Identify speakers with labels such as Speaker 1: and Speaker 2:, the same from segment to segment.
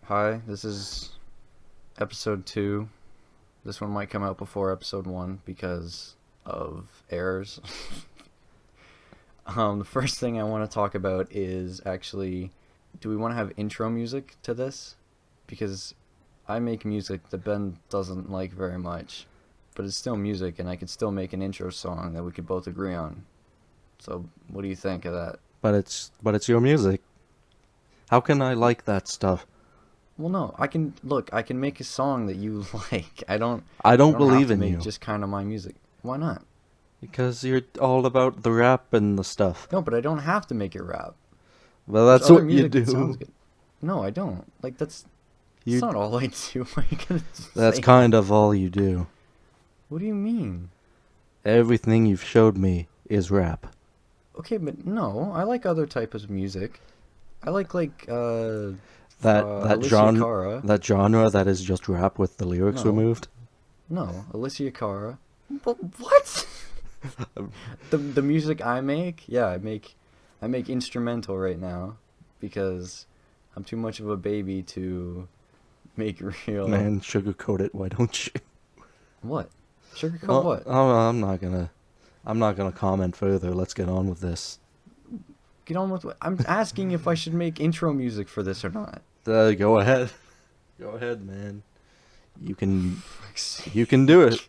Speaker 1: Hi, this is episode 2. This one might come out before episode 1 because of errors. The first thing I want to talk about is actually, do we want to have intro music to this? Because I make music that Ben doesn't like very much, but it's still music and I could still make an intro song that we could both agree on. So, what do you think of that?
Speaker 2: But it's your music. How can I like that stuff?
Speaker 1: Well, no, I can make a song that you like.
Speaker 2: I
Speaker 1: I
Speaker 2: don't
Speaker 1: don't have
Speaker 2: believe
Speaker 1: to
Speaker 2: in
Speaker 1: make
Speaker 2: you
Speaker 1: just kind of my music. Why not?
Speaker 2: because you're all about the rap and the stuff.
Speaker 1: No, but I don't have to make it rap.
Speaker 2: Well,
Speaker 1: There's
Speaker 2: that's
Speaker 1: other
Speaker 2: what you
Speaker 1: music that sounds
Speaker 2: do.
Speaker 1: good. No, I don't. Like that's
Speaker 2: You
Speaker 1: not all I do. Why are you gonna
Speaker 2: that's
Speaker 1: say
Speaker 2: kind
Speaker 1: that?
Speaker 2: of all you do.
Speaker 1: What do you mean?
Speaker 2: Everything you've showed me is rap.
Speaker 1: Okay, but no, I like other types of music. I like
Speaker 2: That
Speaker 1: Alicia Cara.
Speaker 2: genre that is just rap with the lyrics
Speaker 1: No,
Speaker 2: removed.
Speaker 1: no, Alicia Cara. But what? The music I make, yeah, I make instrumental right now because I'm too much of a baby to make real.
Speaker 2: Man, sugarcoat it, why don't you?
Speaker 1: What? Sugarcoat
Speaker 2: Well,
Speaker 1: what?
Speaker 2: I'm not gonna comment further. Let's get on with this.
Speaker 1: Get on with what? I'm asking if I should make intro music for this or not.
Speaker 2: Go ahead. Go ahead, man. You can you can do it.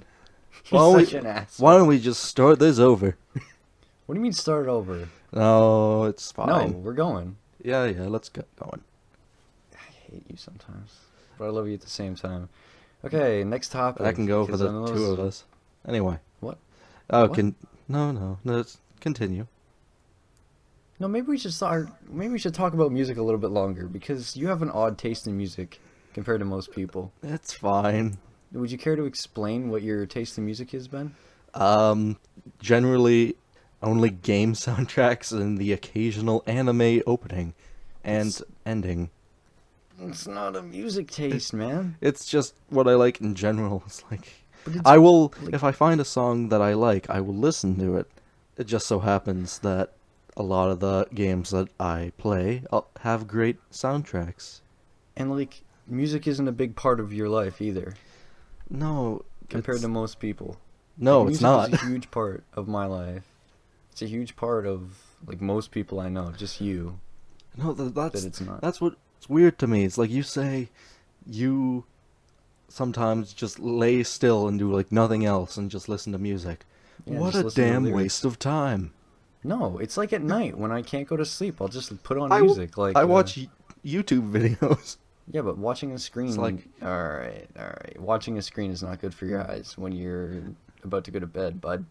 Speaker 2: Why
Speaker 1: You're
Speaker 2: don't
Speaker 1: such
Speaker 2: we
Speaker 1: an ass.
Speaker 2: why don't we just start this over?
Speaker 1: What do you mean start over?
Speaker 2: No, it's
Speaker 1: No,
Speaker 2: fine.
Speaker 1: we're going.
Speaker 2: Yeah, let's get going.
Speaker 1: I hate you sometimes, but I love you at the same time. Okay, next topic.
Speaker 2: I can go for
Speaker 1: 'cause
Speaker 2: the
Speaker 1: I know
Speaker 2: two of us. Anyway.
Speaker 1: What?
Speaker 2: Oh,
Speaker 1: What?
Speaker 2: no, let's continue.
Speaker 1: No, maybe we should start. Maybe we should talk about music a little bit longer because you have an odd taste in music compared to most people.
Speaker 2: It's fine.
Speaker 1: Would you care to explain what your taste in music is, Ben?
Speaker 2: Um, Generally only game soundtracks and the occasional anime opening and
Speaker 1: It's
Speaker 2: ending.
Speaker 1: it's not a music taste, man.
Speaker 2: It's just what I like in general. It's like
Speaker 1: But it's
Speaker 2: I will
Speaker 1: like
Speaker 2: if I find a song that I like, I will listen to it. It just so happens that a lot of the games that I play have great soundtracks.
Speaker 1: and like music isn't a big part of your life either
Speaker 2: No,
Speaker 1: compared to most people. Like
Speaker 2: no, it's
Speaker 1: music
Speaker 2: not.
Speaker 1: is a huge part of my life. It's a huge part of like most people I know, just you,
Speaker 2: No,
Speaker 1: that it's not.
Speaker 2: that's what's weird to me. It's like you say you sometimes just lay still and do like nothing else and just listen to music.
Speaker 1: Yeah,
Speaker 2: What
Speaker 1: just
Speaker 2: a
Speaker 1: listen to the
Speaker 2: damn
Speaker 1: lyrics.
Speaker 2: waste of time.
Speaker 1: No, it's like at night when I can't go to sleep. I'll just put on
Speaker 2: I, w-
Speaker 1: music. Like,
Speaker 2: I watch YouTube videos.
Speaker 1: yeah, but watching a screen.
Speaker 2: It's like
Speaker 1: all right. Watching a screen is not good for your eyes when you're about to go to bed, bud.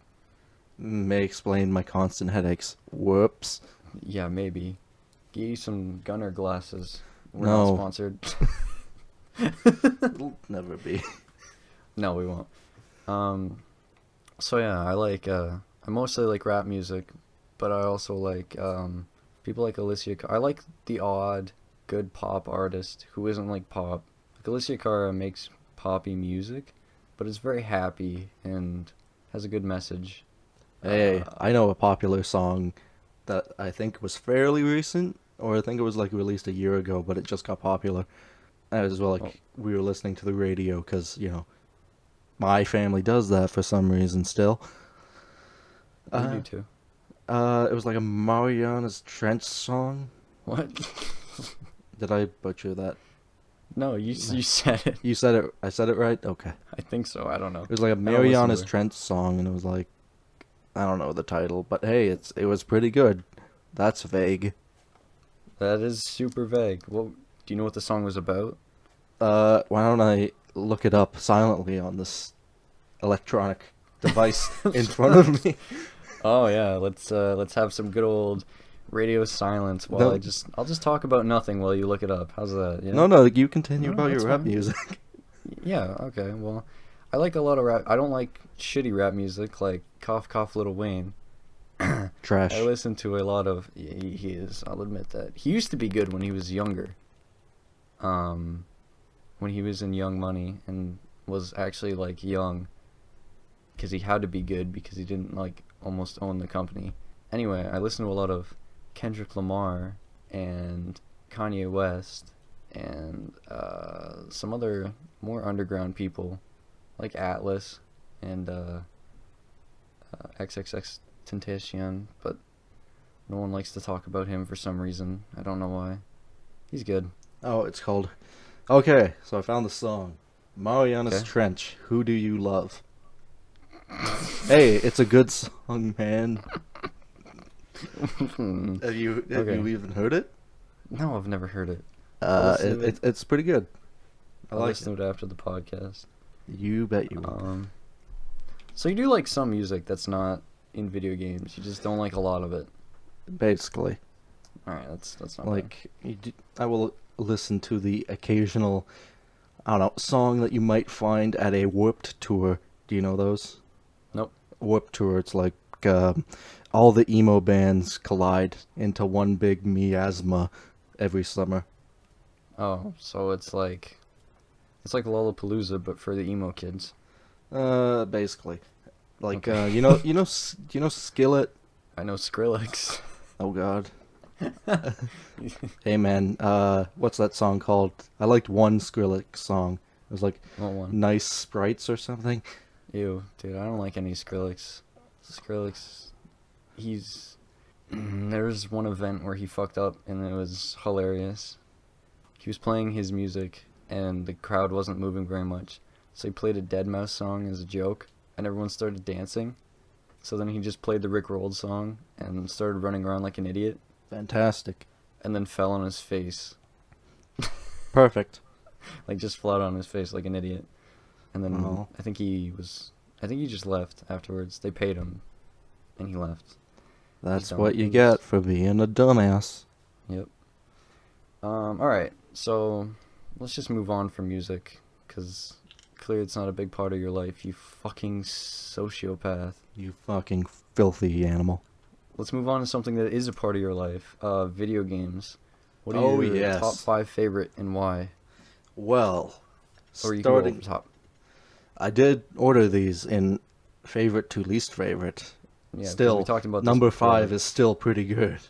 Speaker 2: may explain my constant headaches. Whoops.
Speaker 1: Yeah, maybe. Get you some Gunner glasses. We're not
Speaker 2: No,
Speaker 1: sponsored.
Speaker 2: it'll never be.
Speaker 1: No, we won't. So yeah, I mostly like rap music, but I also like people like Alicia. I like the odd good pop artist who isn't like pop. Like Alicia Cara makes poppy music, but it's very happy and has a good message.
Speaker 2: Hey,
Speaker 1: Uh,
Speaker 2: I know a popular song that I think was fairly recent, or I think it was like released a year ago, but it just got popular. As well,
Speaker 1: oh,
Speaker 2: like we were listening to the radio because my family does that for some reason still.
Speaker 1: we do
Speaker 2: Uh,
Speaker 1: too.
Speaker 2: it was like a Mariana's Trench song.
Speaker 1: What?
Speaker 2: Did I butcher that?
Speaker 1: No,
Speaker 2: No.
Speaker 1: you said it.
Speaker 2: You said it. I said it right. Okay.
Speaker 1: I think so. I don't know.
Speaker 2: It was like a
Speaker 1: I don't listen to
Speaker 2: Mariana's
Speaker 1: her.
Speaker 2: Trench song, and it was like I don't know the title, but hey, it was pretty good. That's vague.
Speaker 1: That is super vague. What do you know what the song was about?
Speaker 2: Why don't I look it up silently on this electronic device in front of me?
Speaker 1: Oh yeah, let's have some good old radio silence while
Speaker 2: No,
Speaker 1: I'll just talk about nothing while you look it up. How's that? Yeah.
Speaker 2: no, you continue
Speaker 1: No,
Speaker 2: about
Speaker 1: that's
Speaker 2: your rap
Speaker 1: fine.
Speaker 2: music.
Speaker 1: Yeah, okay. Well, I like a lot of rap. I don't like shitty rap music like Cough Cough Little Wayne. I
Speaker 2: Trash.
Speaker 1: listen to a lot of he is, I'll admit that. He used to be good when he was younger. Um when he was in Young Money and was actually like young because he had to be good because he didn't like almost own the company. Anyway, I listen to a lot of Kendrick Lamar and Kanye West and some other more underground people like Atlas and XXX Tentacion, but no one likes to talk about him for some reason. I don't know why. He's good.
Speaker 2: Oh, it's called. Okay, so I found the song. Mariana's
Speaker 1: Okay.
Speaker 2: Trench. Who do you love? Hey, it's a good song, man. Have you
Speaker 1: Okay.
Speaker 2: even heard it?
Speaker 1: No, I've never heard it. I'll listen to it.
Speaker 2: It's pretty good. I
Speaker 1: I'll
Speaker 2: like
Speaker 1: listen to it after the podcast.
Speaker 2: You bet you will.
Speaker 1: So you do like some music that's not in video games. You just don't like a lot of it.
Speaker 2: Basically,
Speaker 1: All right, that's not bad.
Speaker 2: like I will listen to the occasional, I don't know, song that you might find at a Warped tour. Do you know those?
Speaker 1: Nope.
Speaker 2: Warped tour. It's like all the emo bands collide into one big miasma every summer.
Speaker 1: Oh, so it's like Lollapalooza, but for the emo kids.
Speaker 2: Basically, like
Speaker 1: Okay.
Speaker 2: you know Skillet.
Speaker 1: I know Skrillex.
Speaker 2: Oh God. Hey man, what's that song called? I liked one Skrillex song. It was like
Speaker 1: What one?
Speaker 2: Nice Sprites or something.
Speaker 1: Ew, dude, I don't like any Skrillex. Skrillex, he's. There's one event where he fucked up, and it was hilarious. He was playing his music, and the crowd wasn't moving very much. So he played a Dead Mouse song as a joke, and everyone started dancing. So then he just played the Rick Rolled song, and started running around like an idiot,
Speaker 2: Fantastic.
Speaker 1: and then fell on his face.
Speaker 2: Perfect.
Speaker 1: Like, just flat on his face like an idiot. And then
Speaker 2: Oh.
Speaker 1: I think he just left afterwards. They paid him, and he left.
Speaker 2: That's
Speaker 1: Dumb.
Speaker 2: what you
Speaker 1: It
Speaker 2: get
Speaker 1: was-
Speaker 2: for being a dumbass.
Speaker 1: Yep. Alright, so let's just move on from music, because clearly it's not a big part of your life, you fucking sociopath.
Speaker 2: You fucking filthy animal.
Speaker 1: Let's move on to something that is a part of your life, video games. What are
Speaker 2: Oh,
Speaker 1: your
Speaker 2: yes.
Speaker 1: top 5 favorite and why?
Speaker 2: Well,
Speaker 1: Or you can go
Speaker 2: starting.
Speaker 1: over top.
Speaker 2: I did order these in favorite to least favorite.
Speaker 1: Yeah, 'cause
Speaker 2: Still,
Speaker 1: we talked about this
Speaker 2: number
Speaker 1: before.
Speaker 2: 5 is still pretty good.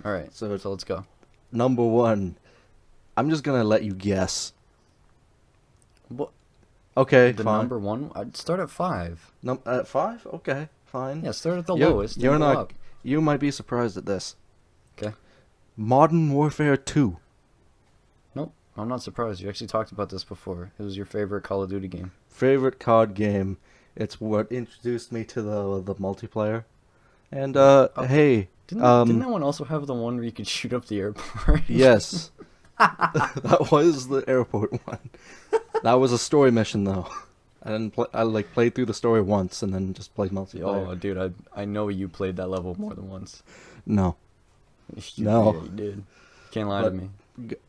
Speaker 1: Alright,
Speaker 2: So-
Speaker 1: so let's go.
Speaker 2: Number 1, I'm just gonna let you guess.
Speaker 1: What,
Speaker 2: Okay,
Speaker 1: the
Speaker 2: fine.
Speaker 1: number 1? I'd start at 5.
Speaker 2: At 5? Okay, fine.
Speaker 1: Yeah, start at the
Speaker 2: You're-
Speaker 1: lowest
Speaker 2: You're
Speaker 1: and go
Speaker 2: not.
Speaker 1: up.
Speaker 2: You might be surprised at this.
Speaker 1: Okay.
Speaker 2: Modern Warfare 2.
Speaker 1: Nope, I'm not surprised. You actually talked about this before. It was your favorite Call of Duty game.
Speaker 2: Favorite COD game. It's what introduced me to the multiplayer. And hey,
Speaker 1: Didn't that one also have the one where you could shoot up the airport?
Speaker 2: yes. That was the airport one. That was a story mission though. I didn't play. I like played through the story once and then just played multiplayer.
Speaker 1: Oh, dude, I know you played that level more than once.
Speaker 2: No,
Speaker 1: You,
Speaker 2: No.
Speaker 1: yeah, you did. Can't lie
Speaker 2: But-
Speaker 1: to me.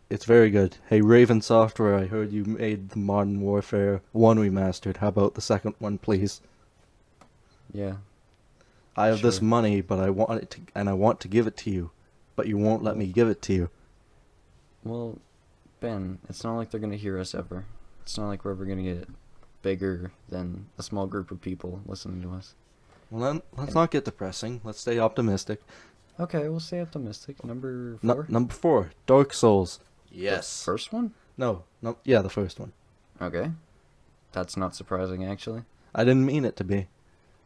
Speaker 2: it's very good. Hey, Raven Software, I heard you made the Modern Warfare 1 remastered. How about the second one, please?
Speaker 1: Yeah.
Speaker 2: I have this
Speaker 1: Sure.
Speaker 2: money, but I want it to, and I want to give it to you, but you won't let me give it to you.
Speaker 1: Well, Ben, it's not like they're gonna hear us ever. It's not like we're ever gonna get bigger than a small group of people listening to us.
Speaker 2: Well, then let's not get depressing. Let's stay optimistic.
Speaker 1: Okay, we'll stay optimistic. Number 4?
Speaker 2: Number 4, Dark Souls.
Speaker 1: The first one?
Speaker 2: No, yeah, the first one.
Speaker 1: Okay. That's not surprising, actually.
Speaker 2: I didn't mean it to be.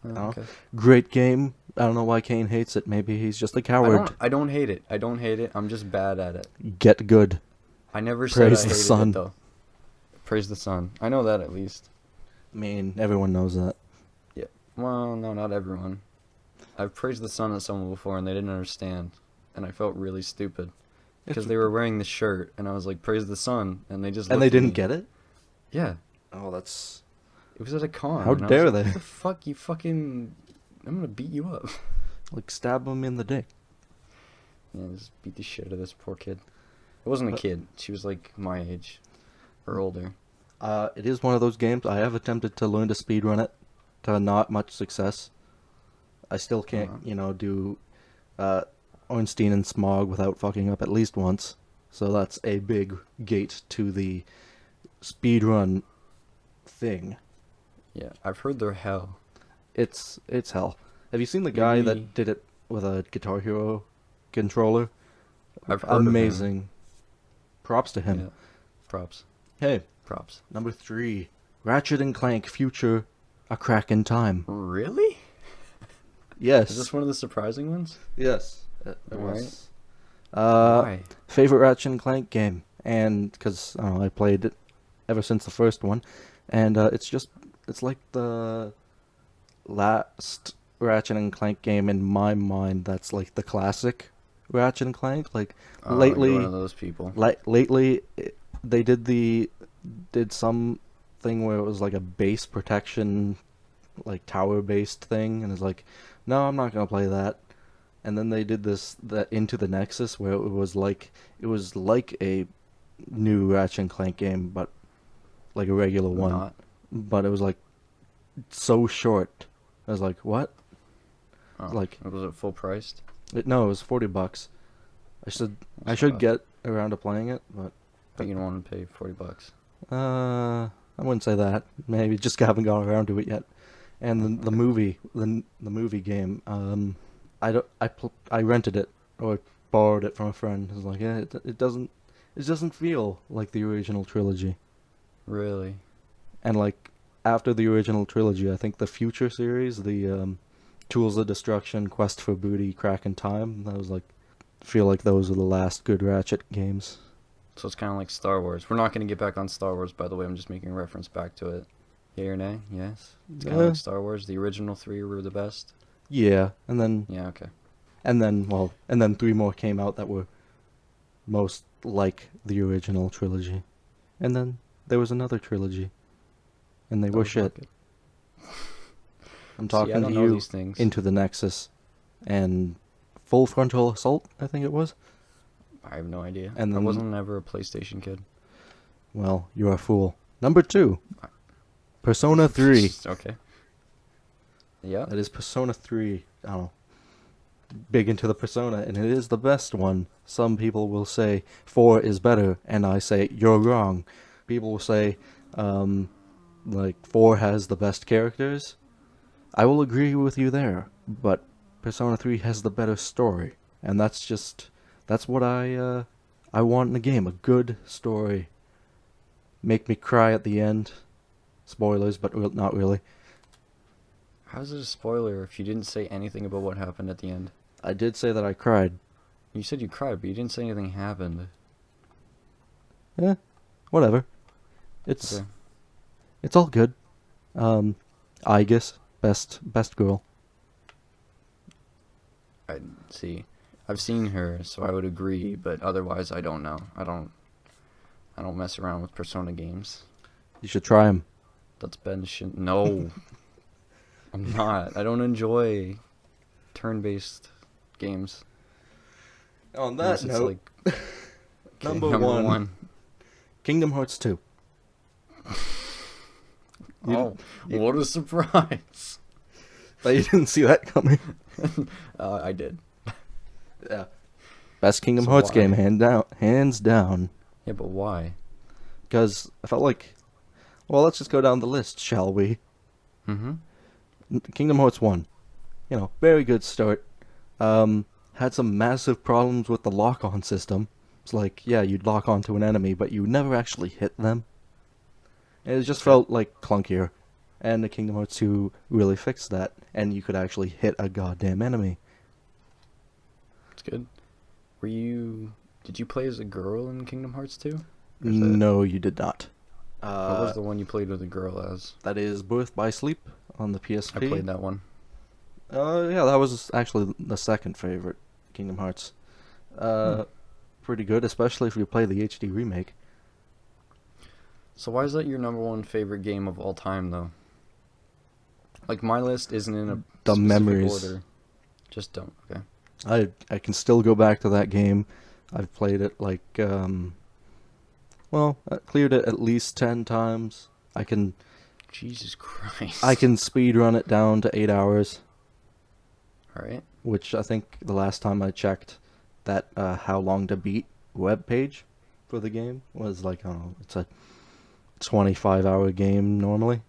Speaker 1: Oh,
Speaker 2: Oh.
Speaker 1: okay.
Speaker 2: Great game. I don't know why Kaine hates it. Maybe he's just a coward.
Speaker 1: I don't hate it. I don't hate it. I'm just bad at it.
Speaker 2: Get good.
Speaker 1: I never
Speaker 2: Praise
Speaker 1: said
Speaker 2: the
Speaker 1: I hated
Speaker 2: sun.
Speaker 1: it, though. Praise the sun. I know that at least.
Speaker 2: I mean, everyone knows that.
Speaker 1: Well, no, not everyone. I've praised the sun at someone before and they didn't understand. And I felt really stupid. Because they were wearing the shirt and I was like, praise the sun. And they just
Speaker 2: And they
Speaker 1: looked at
Speaker 2: didn't
Speaker 1: me.
Speaker 2: get it?
Speaker 1: Yeah.
Speaker 2: Oh, that's...
Speaker 1: It was at a con.
Speaker 2: How
Speaker 1: and I was
Speaker 2: dare
Speaker 1: like,
Speaker 2: they?
Speaker 1: What the fuck? You fucking... I'm gonna beat you up.
Speaker 2: Like, stab him in the dick.
Speaker 1: Yeah, just beat the shit out of this poor kid. It wasn't a kid. She was like my age. Or older.
Speaker 2: It is one of those games. I have attempted to learn to speedrun it, to not much success. I still can't, do Ornstein and Smog without fucking up at least once. So that's a big gate to the speedrun thing.
Speaker 1: Yeah, I've heard they're hell.
Speaker 2: It's hell. Have you seen the guy
Speaker 1: Maybe-
Speaker 2: that did it with a Guitar Hero controller?
Speaker 1: I've heard of him.
Speaker 2: Amazing. Props to him.
Speaker 1: Yeah. Props.
Speaker 2: Hey,
Speaker 1: Props.
Speaker 2: number 3. Ratchet and Clank Future: A Crack in Time.
Speaker 1: Really?
Speaker 2: Yes.
Speaker 1: Is this one of the surprising ones?
Speaker 2: Yes. It
Speaker 1: Alright.
Speaker 2: was.
Speaker 1: Why?
Speaker 2: Favorite Ratchet and Clank game, and because I played it ever since the first one, and it's like the last Ratchet and Clank game in my mind that's like the classic Ratchet and Clank. Like
Speaker 1: Oh, you're one
Speaker 2: lately,
Speaker 1: of those people.
Speaker 2: lately they did some thing where it was like a base protection, like tower based thing, and it's like, no, I'm not gonna play that. And then they did that Into the Nexus, where it was like a new Ratchet and Clank game, but like a regular one.
Speaker 1: Not.
Speaker 2: But it was like so short. I was like, what?
Speaker 1: Oh,
Speaker 2: Like,
Speaker 1: was it full priced?
Speaker 2: no, it was $40. I should
Speaker 1: That's not bad.
Speaker 2: get around to playing it, but
Speaker 1: But you don't want to pay $40.
Speaker 2: I wouldn't say that. Maybe just haven't gone around to it yet. And the movie, the movie game, I rented it or borrowed it from a friend. I was like, yeah, it doesn't feel like the original trilogy.
Speaker 1: Really?
Speaker 2: And like after the original trilogy, I think the Future series, the Tools of Destruction, Quest for Booty, Crack in Time, that was like, feel like those are the last good Ratchet games.
Speaker 1: So it's kind of like Star Wars. We're not going to get back on Star Wars, by the way. I'm just making a reference back to it. Yay or nay? Yes. It's kind of like Star Wars. The original 3 were the best.
Speaker 2: Yeah, and then
Speaker 1: Yeah, okay.
Speaker 2: and then 3 more came out that were most like the original trilogy. And then there was another trilogy. And they were
Speaker 1: Those weren't
Speaker 2: shit.
Speaker 1: good.
Speaker 2: I'm
Speaker 1: See, I
Speaker 2: talking
Speaker 1: don't
Speaker 2: to
Speaker 1: know
Speaker 2: you
Speaker 1: these things.
Speaker 2: Into the Nexus and Full Frontal Assault, I think it was.
Speaker 1: I have no idea.
Speaker 2: And
Speaker 1: I
Speaker 2: then-
Speaker 1: wasn't ever a PlayStation kid.
Speaker 2: Well, you're a fool. Number 2. Persona 3.
Speaker 1: Okay. Yeah.
Speaker 2: That is Persona 3. I don't know. Big into the Persona, and it is the best one. Some people will say 4 is better, and I say you're wrong. People will say, like 4 has the best characters. I will agree with you there, but Persona 3 has the better story, and that's what I want in a game, a good story. Make me cry at the end. Spoilers, but not really.
Speaker 1: How's it a spoiler if you didn't say anything about what happened at the end?
Speaker 2: I did say that I cried.
Speaker 1: You said you cried, but you didn't say anything happened.
Speaker 2: Eh, whatever. It's
Speaker 1: Okay.
Speaker 2: it's all good. I guess best girl.
Speaker 1: I see. I've seen her, so I would agree, but otherwise I don't know. I don't mess around with Persona games.
Speaker 2: You should try him.
Speaker 1: That's Ben No. I'm not. I don't enjoy turn-based games.
Speaker 2: On
Speaker 1: Unless
Speaker 2: that
Speaker 1: it's
Speaker 2: note,
Speaker 1: like, okay,
Speaker 2: number one. Kingdom Hearts 2.
Speaker 1: Oh, what a surprise.
Speaker 2: But you didn't see that coming.
Speaker 1: I did.
Speaker 2: Yeah. Best Kingdom
Speaker 1: So
Speaker 2: Hearts
Speaker 1: why?
Speaker 2: game, hands down.
Speaker 1: Yeah, but why?
Speaker 2: Because I felt like, well, let's just go down the list, shall we?
Speaker 1: Mm-hmm.
Speaker 2: Kingdom Hearts 1. Very good start. Had some massive problems with the lock-on system. It's like, yeah, you'd lock onto an enemy, but you never actually hit them. It just felt like clunkier. And the Kingdom Hearts 2 really fixed that, and you could actually hit a goddamn enemy.
Speaker 1: It's good. Did you play as a girl in Kingdom Hearts 2?
Speaker 2: No, you did not.
Speaker 1: What was the one you played with a girl as?
Speaker 2: That is Birth by Sleep on the PSP.
Speaker 1: I played that one.
Speaker 2: Yeah, that was actually the second favorite Kingdom Hearts. Pretty good, especially if you play the HD remake.
Speaker 1: So why is that your number one favorite game of all time, though? Like, my list isn't in a
Speaker 2: The
Speaker 1: specific
Speaker 2: memories.
Speaker 1: order. Just don't, okay?
Speaker 2: I can still go back to that game. I've played it like, I cleared it at least 10 times. I can
Speaker 1: Jesus Christ.
Speaker 2: speed run it down to 8 hours,
Speaker 1: Alright.
Speaker 2: which I think the last time I checked that how long to beat web page for the game was like, I don't know, it's a 25-hour game normally.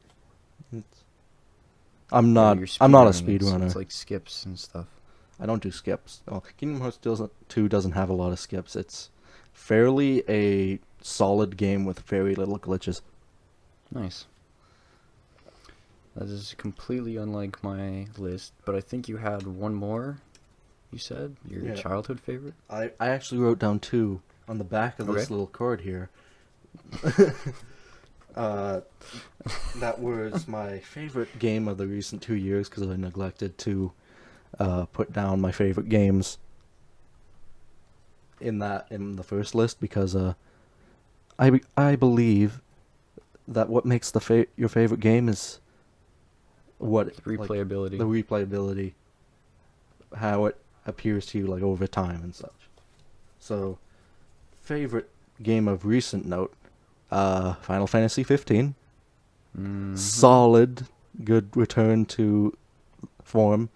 Speaker 2: I'm not a speedrunner.
Speaker 1: It's like skips and stuff.
Speaker 2: I don't do skips. Oh, Kingdom Hearts 2 doesn't have a lot of skips. It's fairly a solid game with very little glitches.
Speaker 1: Nice. That is completely unlike my list, but I think you had one more. You said your
Speaker 2: Yeah.
Speaker 1: childhood favorite.
Speaker 2: I actually wrote down 2 on the back of this
Speaker 1: Okay.
Speaker 2: little card here. That was my favorite game of the recent 2 years because I neglected to put down my favorite games in the first list because I believe that what makes your favorite game is what
Speaker 1: Replayability.
Speaker 2: the replayability, how it appears to you like over time and such. So, favorite game of recent note, Final Fantasy 15. Solid, good return to form.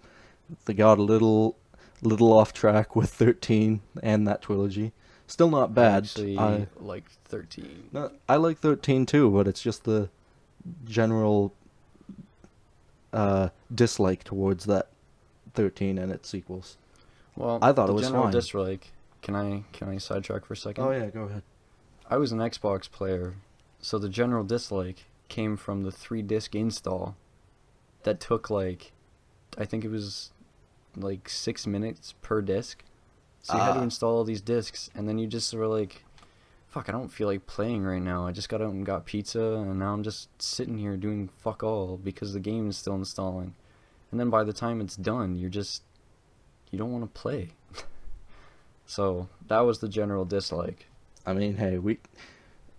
Speaker 2: They got a little off track with 13 and that trilogy. Still not bad.
Speaker 1: I actually like 13.
Speaker 2: No, I like 13 too, but it's just the general dislike towards that 13 and its sequels.
Speaker 1: Well,
Speaker 2: I thought
Speaker 1: the
Speaker 2: it was
Speaker 1: general
Speaker 2: fine.
Speaker 1: dislike. Can I sidetrack for a second?
Speaker 2: Oh yeah, go ahead.
Speaker 1: I was an Xbox player, so the general dislike came from the 3-disc install that took like, I think it was like 6 minutes per disc. So you had to install all these discs, and then you just were like, fuck, I don't feel like playing right now. I just got out and got pizza, and now I'm just sitting here doing fuck all because the game is still installing. And then by the time it's done, you don't want to play. So that was the general dislike.
Speaker 2: I mean, hey,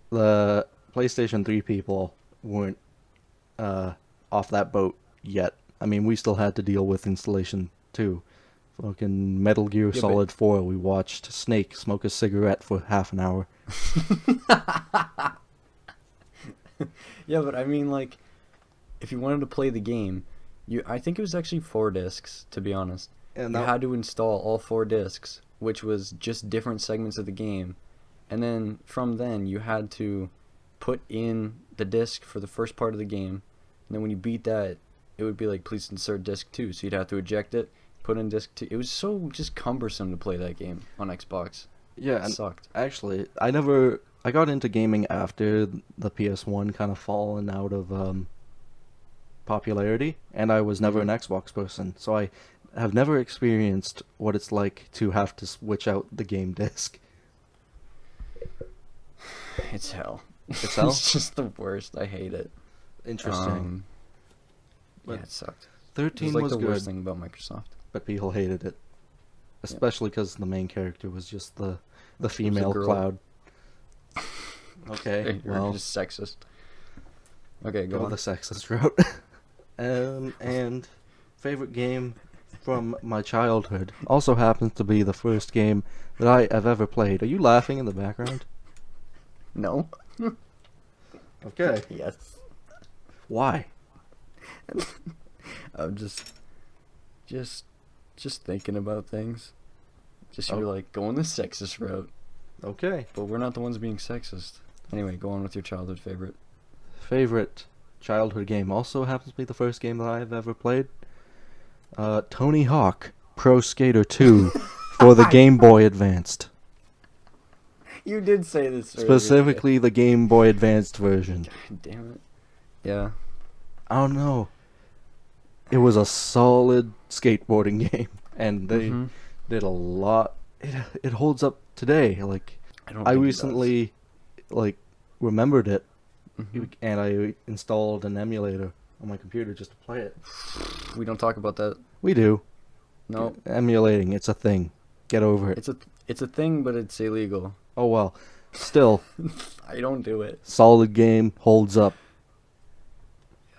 Speaker 2: the PlayStation 3 people weren't off that boat yet. I mean, we still had to deal with installation too. Fucking Metal Gear
Speaker 1: Yeah,
Speaker 2: Solid 4, we watched Snake smoke a cigarette for half an hour.
Speaker 1: Yeah, but I mean, like, if you wanted to play the game, I think it was actually 4 discs, to be honest.
Speaker 2: And
Speaker 1: You
Speaker 2: that,
Speaker 1: had to install all 4 discs, which was just different segments of the game. And then from then, you had to put in the disc for the first part of the game. And then when you beat that, it would be like, please insert disc 2. So you'd have to eject it, put in disc 2. It was so just cumbersome to play that game on Xbox.
Speaker 2: yeah,
Speaker 1: It
Speaker 2: and
Speaker 1: sucked.
Speaker 2: actually, I got into gaming after the PS1 kind of fallen out of popularity, and I was never an Xbox person, so I have never experienced what it's like to have to switch out the game disc.
Speaker 1: It's hell.
Speaker 2: It's hell?
Speaker 1: It's just the worst. I hate it.
Speaker 2: Interesting.
Speaker 1: Yeah,
Speaker 2: But
Speaker 1: it sucked. It
Speaker 2: 13
Speaker 1: was like
Speaker 2: was
Speaker 1: the
Speaker 2: good,
Speaker 1: worst thing about Microsoft.
Speaker 2: but people hated it. Especially because the main character was just the
Speaker 1: a
Speaker 2: female
Speaker 1: girl.
Speaker 2: Cloud. Okay,
Speaker 1: You're
Speaker 2: well,
Speaker 1: just sexist. Okay, go
Speaker 2: go
Speaker 1: on.
Speaker 2: the sexist route. And favorite game from my childhood also happens to be the first game that I have ever played. Are you laughing in the background?
Speaker 1: No.
Speaker 2: Okay.
Speaker 1: Yes.
Speaker 2: Why?
Speaker 1: I'm just thinking about things. Just
Speaker 2: Oh.
Speaker 1: you're like going the sexist route,
Speaker 2: Okay.
Speaker 1: but we're not the ones being sexist. Anyway, go on with your childhood favorite.
Speaker 2: Favorite childhood game also happens to be the first game that I've ever played. Tony Hawk Pro Skater 2 for the Game Boy Advanced.
Speaker 1: You did say this earlier
Speaker 2: Specifically the Game Boy Advanced version.
Speaker 1: today. God damn it. Yeah.
Speaker 2: I don't know. It was a solid skateboarding game, and they
Speaker 1: Mhm.
Speaker 2: did a lot. It holds up today. Like
Speaker 1: don't
Speaker 2: I
Speaker 1: think it
Speaker 2: recently remembered it,
Speaker 1: does. Mhm.
Speaker 2: and I installed an emulator on my computer just to play it.
Speaker 1: We don't talk about that.
Speaker 2: We do.
Speaker 1: No.
Speaker 2: Emulating, it's a thing. Get over it.
Speaker 1: It's a thing, but it's illegal.
Speaker 2: Oh well. Still,
Speaker 1: I don't do it.
Speaker 2: solid game, holds up.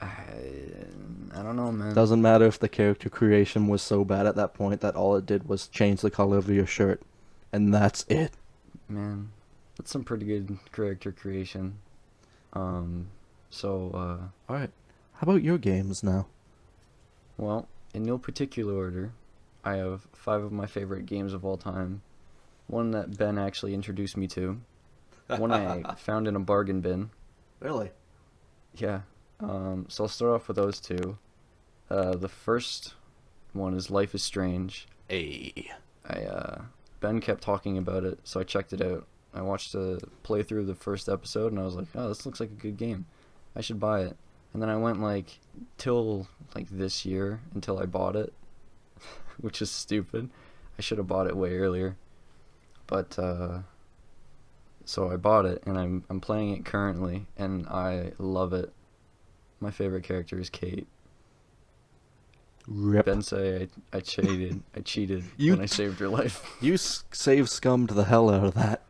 Speaker 1: I don't know, man.
Speaker 2: Doesn't matter if the character creation was so bad at that point that all it did was change the color of your shirt, and that's it.
Speaker 1: Man, that's some pretty good character creation.
Speaker 2: Alright, how about your games now?
Speaker 1: Well, in no particular order, I have 5 of my favorite games of all time. One that Ben actually introduced me to. One I found in a bargain bin.
Speaker 2: Really?
Speaker 1: Yeah. So I'll start off with those 2. The first one is Life is Strange.
Speaker 2: Hey.
Speaker 1: Ben kept talking about it, so I checked it out. I watched a playthrough of the first episode, and I was like, oh, this looks like a good game. I should buy it. And then I went like till like this year until I bought it, which is stupid. I should have bought it way earlier. But so I bought it, and I'm playing it currently, and I love it. My favorite character is Kate.
Speaker 2: Rip.
Speaker 1: Ben say I cheated. I cheated
Speaker 2: You
Speaker 1: when I saved her life.
Speaker 2: You save scummed the hell out of that.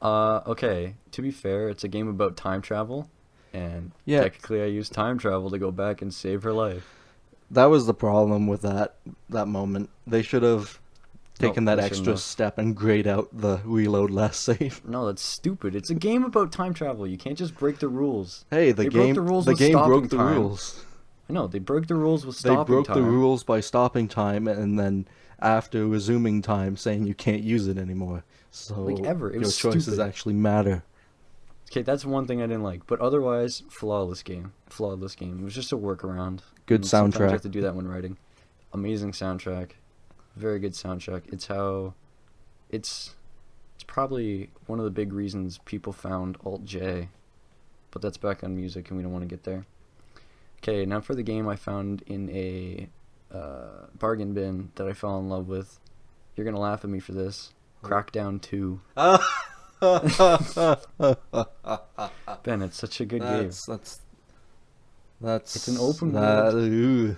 Speaker 1: Okay. To be fair, it's a game about time travel, and
Speaker 2: Yeah.
Speaker 1: technically I used time travel to go back and save her life.
Speaker 2: That was the problem with that moment. They should have taken that
Speaker 1: they shouldn't
Speaker 2: extra
Speaker 1: have.
Speaker 2: step and grayed out the reload last save.
Speaker 1: No, that's stupid. It's a game about time travel. You can't just break the rules.
Speaker 2: Hey,
Speaker 1: They broke the rules with
Speaker 2: game
Speaker 1: stopping
Speaker 2: broke the
Speaker 1: time.
Speaker 2: rules.
Speaker 1: I know, they broke the rules with
Speaker 2: They
Speaker 1: stopping
Speaker 2: broke
Speaker 1: time.
Speaker 2: the rules by stopping time and then after resuming time saying you can't use it anymore. So
Speaker 1: Like, ever. It
Speaker 2: your
Speaker 1: was
Speaker 2: choices
Speaker 1: stupid.
Speaker 2: actually matter.
Speaker 1: Okay, that's one thing I didn't like. But otherwise, flawless game. Flawless game. It was just a workaround.
Speaker 2: Good
Speaker 1: And sometimes you
Speaker 2: soundtrack.
Speaker 1: have to do that when writing. Amazing soundtrack. Very good soundtrack. It's probably one of the big reasons people found Alt-J. But that's back on music, and we don't want to get there. Okay, now for the game I found in a bargain bin that I fell in love with. You're going to laugh at me for this. Crackdown 2. Ben, it's such a good game.
Speaker 2: That's
Speaker 1: It's an open
Speaker 2: that,
Speaker 1: world.
Speaker 2: ooh.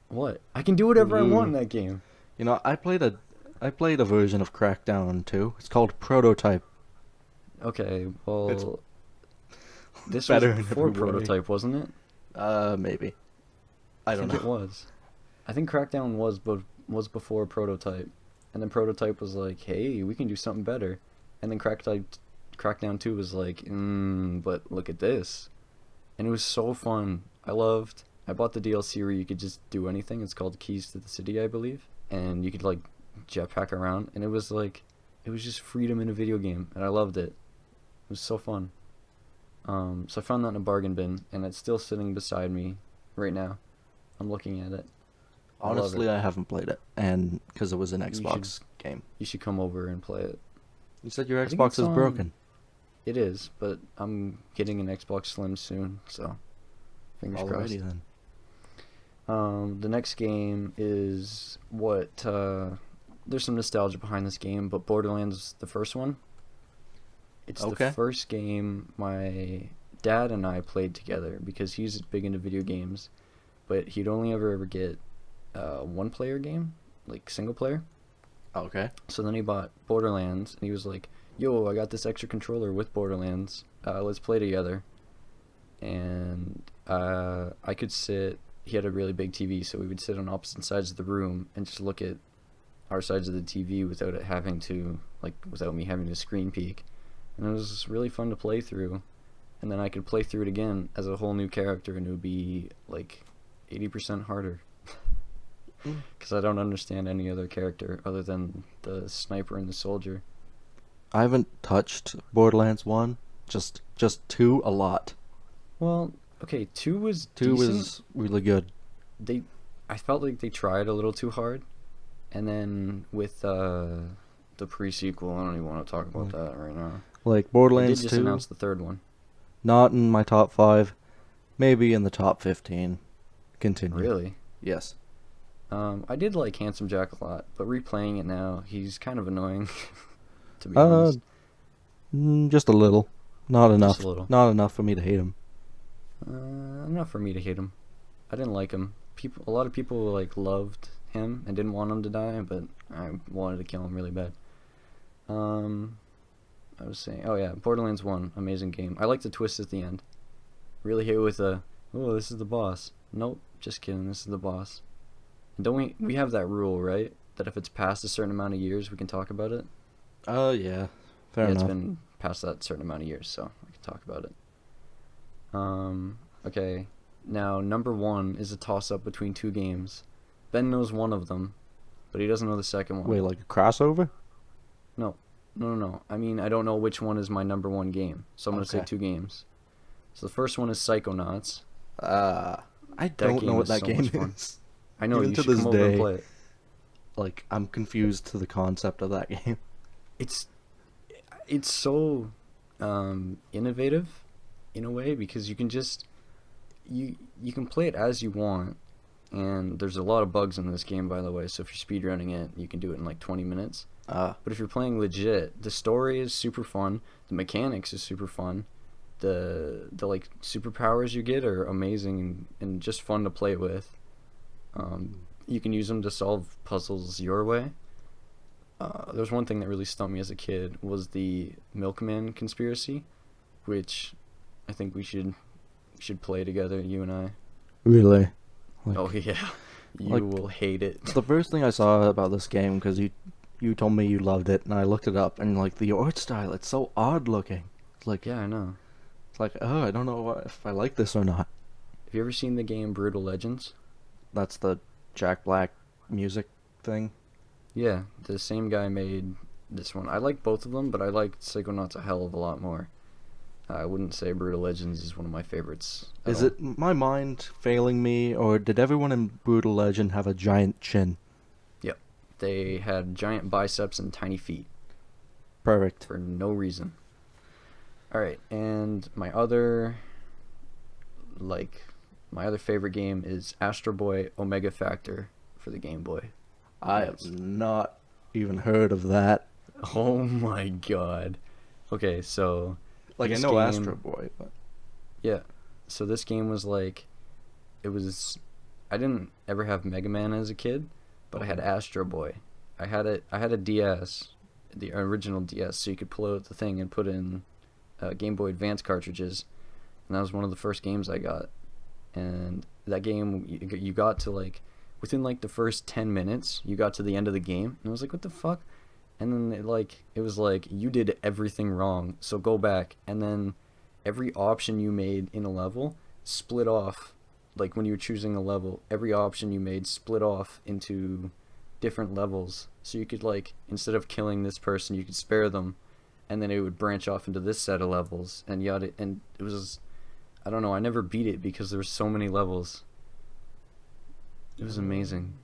Speaker 1: What? I can do whatever I want in
Speaker 2: Ooh.
Speaker 1: that game.
Speaker 2: You know, I played a version of Crackdown 2. It's called Prototype.
Speaker 1: Okay, well,
Speaker 2: It's
Speaker 1: this
Speaker 2: better
Speaker 1: was
Speaker 2: in
Speaker 1: before
Speaker 2: every way.
Speaker 1: Prototype, wasn't it?
Speaker 2: Maybe. I don't
Speaker 1: think
Speaker 2: know.
Speaker 1: it was. I think Crackdown was before Prototype, and then Prototype was like, "Hey, we can do something better," and then Crackdown 2 was like, "But look at this," and it was so fun. I bought the DLC where you could just do anything. It's called Keys to the City, I believe, and you could like jetpack around, and it was just freedom in a video game, and I loved it. It was so fun. So I found that in a bargain bin, and it's still sitting beside me right now. I'm looking at it. I love
Speaker 2: Honestly,
Speaker 1: it.
Speaker 2: I haven't played it, and because it was an
Speaker 1: You
Speaker 2: Xbox game.
Speaker 1: You should come over and play it.
Speaker 2: You said your
Speaker 1: I think
Speaker 2: Xbox
Speaker 1: it's
Speaker 2: is
Speaker 1: on-
Speaker 2: broken.
Speaker 1: It is, but I'm getting an Xbox Slim soon, so fingers
Speaker 2: Alrighty
Speaker 1: crossed.
Speaker 2: then.
Speaker 1: The next game is what? There's some nostalgia behind this game, but Borderlands, the first one. It's
Speaker 2: Okay.
Speaker 1: the first game my dad and I played together because he's big into video games, but he'd only ever get one player game, like single player.
Speaker 2: Okay.
Speaker 1: So then he bought Borderlands, and he was like, "Yo, I got this extra controller with Borderlands. Let's play together." And I could sit. He had a really big TV, so we would sit on opposite sides of the room and just look at our sides of the TV without me having to screen peek. And it was really fun to play through. And then I could play through it again as a whole new character, and it would be like 80% harder. Because I don't understand any other character other than the sniper and the soldier.
Speaker 2: I haven't touched Borderlands 1, just 2 a lot.
Speaker 1: Well, okay, 2 was
Speaker 2: 2
Speaker 1: decent.
Speaker 2: was really good.
Speaker 1: I felt like they tried a little too hard. And then with the pre-sequel, I don't even want to talk about that right now.
Speaker 2: Like
Speaker 1: They did
Speaker 2: Borderlands
Speaker 1: just
Speaker 2: 2,
Speaker 1: announce the third one.
Speaker 2: not in my top 5, maybe in the top 15. Continue.
Speaker 1: Really?
Speaker 2: Yes.
Speaker 1: I did like Handsome Jack a lot, but replaying it now, he's kind of annoying, to be
Speaker 2: Uh,
Speaker 1: honest.
Speaker 2: Just a little. Not enough.
Speaker 1: a little.
Speaker 2: Not enough for me to hate him.
Speaker 1: Enough for me to hate him. I didn't like him. A lot of people like loved him and didn't want him to die, but I wanted to kill him really bad. I was saying, oh yeah, Borderlands 1, amazing game. I like the twist at the end. Really hate with oh, this is the boss. Nope, just kidding, this is the boss. And don't we have that rule, right? That if it's past a certain amount of years, we can talk about it?
Speaker 2: Yeah. Fair
Speaker 1: Yeah,
Speaker 2: enough.
Speaker 1: it's been past that certain amount of years, so I can talk about it. Okay. Now, number 1 is a toss-up between 2 games. Ben knows one of them, but he doesn't know the second one.
Speaker 2: Wait, like a crossover?
Speaker 1: No. I mean, I don't know which one is my number 1 game, so I'm going to say
Speaker 2: Okay.
Speaker 1: 2 games. So the first one is Psychonauts.
Speaker 2: I don't know
Speaker 1: game
Speaker 2: what
Speaker 1: is
Speaker 2: that
Speaker 1: so
Speaker 2: game
Speaker 1: much fun.
Speaker 2: is.
Speaker 1: I know,
Speaker 2: Even
Speaker 1: you
Speaker 2: to
Speaker 1: should
Speaker 2: this
Speaker 1: come over and
Speaker 2: day.
Speaker 1: play it.
Speaker 2: Like, I'm confused to the concept of that game.
Speaker 1: it's so innovative in a way because you can play it as you want, and there's a lot of bugs in this game, by the way. So if you're speedrunning it, you can do it in like 20 minutes. But if you're playing legit, the story is super fun. The mechanics is super fun. The like superpowers you get are amazing and just fun to play with. You can use them to solve puzzles your way. There's one thing that really stumped me as a kid was the Milkman conspiracy, which I think we should play together, you and I.
Speaker 2: Really?
Speaker 1: Oh yeah, you
Speaker 2: like,
Speaker 1: will hate it.
Speaker 2: The first thing I saw about this game, because you told me you loved it, and I looked it up, and like the art style, it's so odd looking. It's like,
Speaker 1: Yeah, I know.
Speaker 2: it's like, oh, I don't know if I like this or not.
Speaker 1: Have you ever seen the game Brutal Legends?
Speaker 2: That's the Jack Black music thing.
Speaker 1: Yeah, the same guy made this one. I like both of them, but I like Psychonauts a hell of a lot more. I wouldn't say Brutal Legends is one of my favorites.
Speaker 2: Is it my mind failing me, or did everyone in Brutal Legend have a giant chin?
Speaker 1: Yep. They had giant biceps and tiny feet.
Speaker 2: Perfect.
Speaker 1: For no reason. Alright, and my other favorite game is Astro Boy Omega Factor for the Game Boy.
Speaker 2: I have not even heard of that.
Speaker 1: Oh my god. Okay, so
Speaker 2: Like, I
Speaker 1: this
Speaker 2: know
Speaker 1: game-
Speaker 2: Astro Boy, but
Speaker 1: yeah. So this game was like, I didn't ever have Mega Man as a kid, but I had Astro Boy. I had a DS, the original DS, so you could pull out the thing and put in Game Boy Advance cartridges, and that was one of the first games I got. And that game, you got to like, within like the first 10 minutes, you got to the end of the game, and I was like, what the fuck? And then it was like, you did everything wrong, so go back. And then every option you made in a level split off. Like when you were choosing a level, every option you made split off into different levels. So you could like, instead of killing this person, you could spare them, and then it would branch off into this set of levels, and yada. And it was, I don't know, I never beat it because there were so many levels. It was amazing.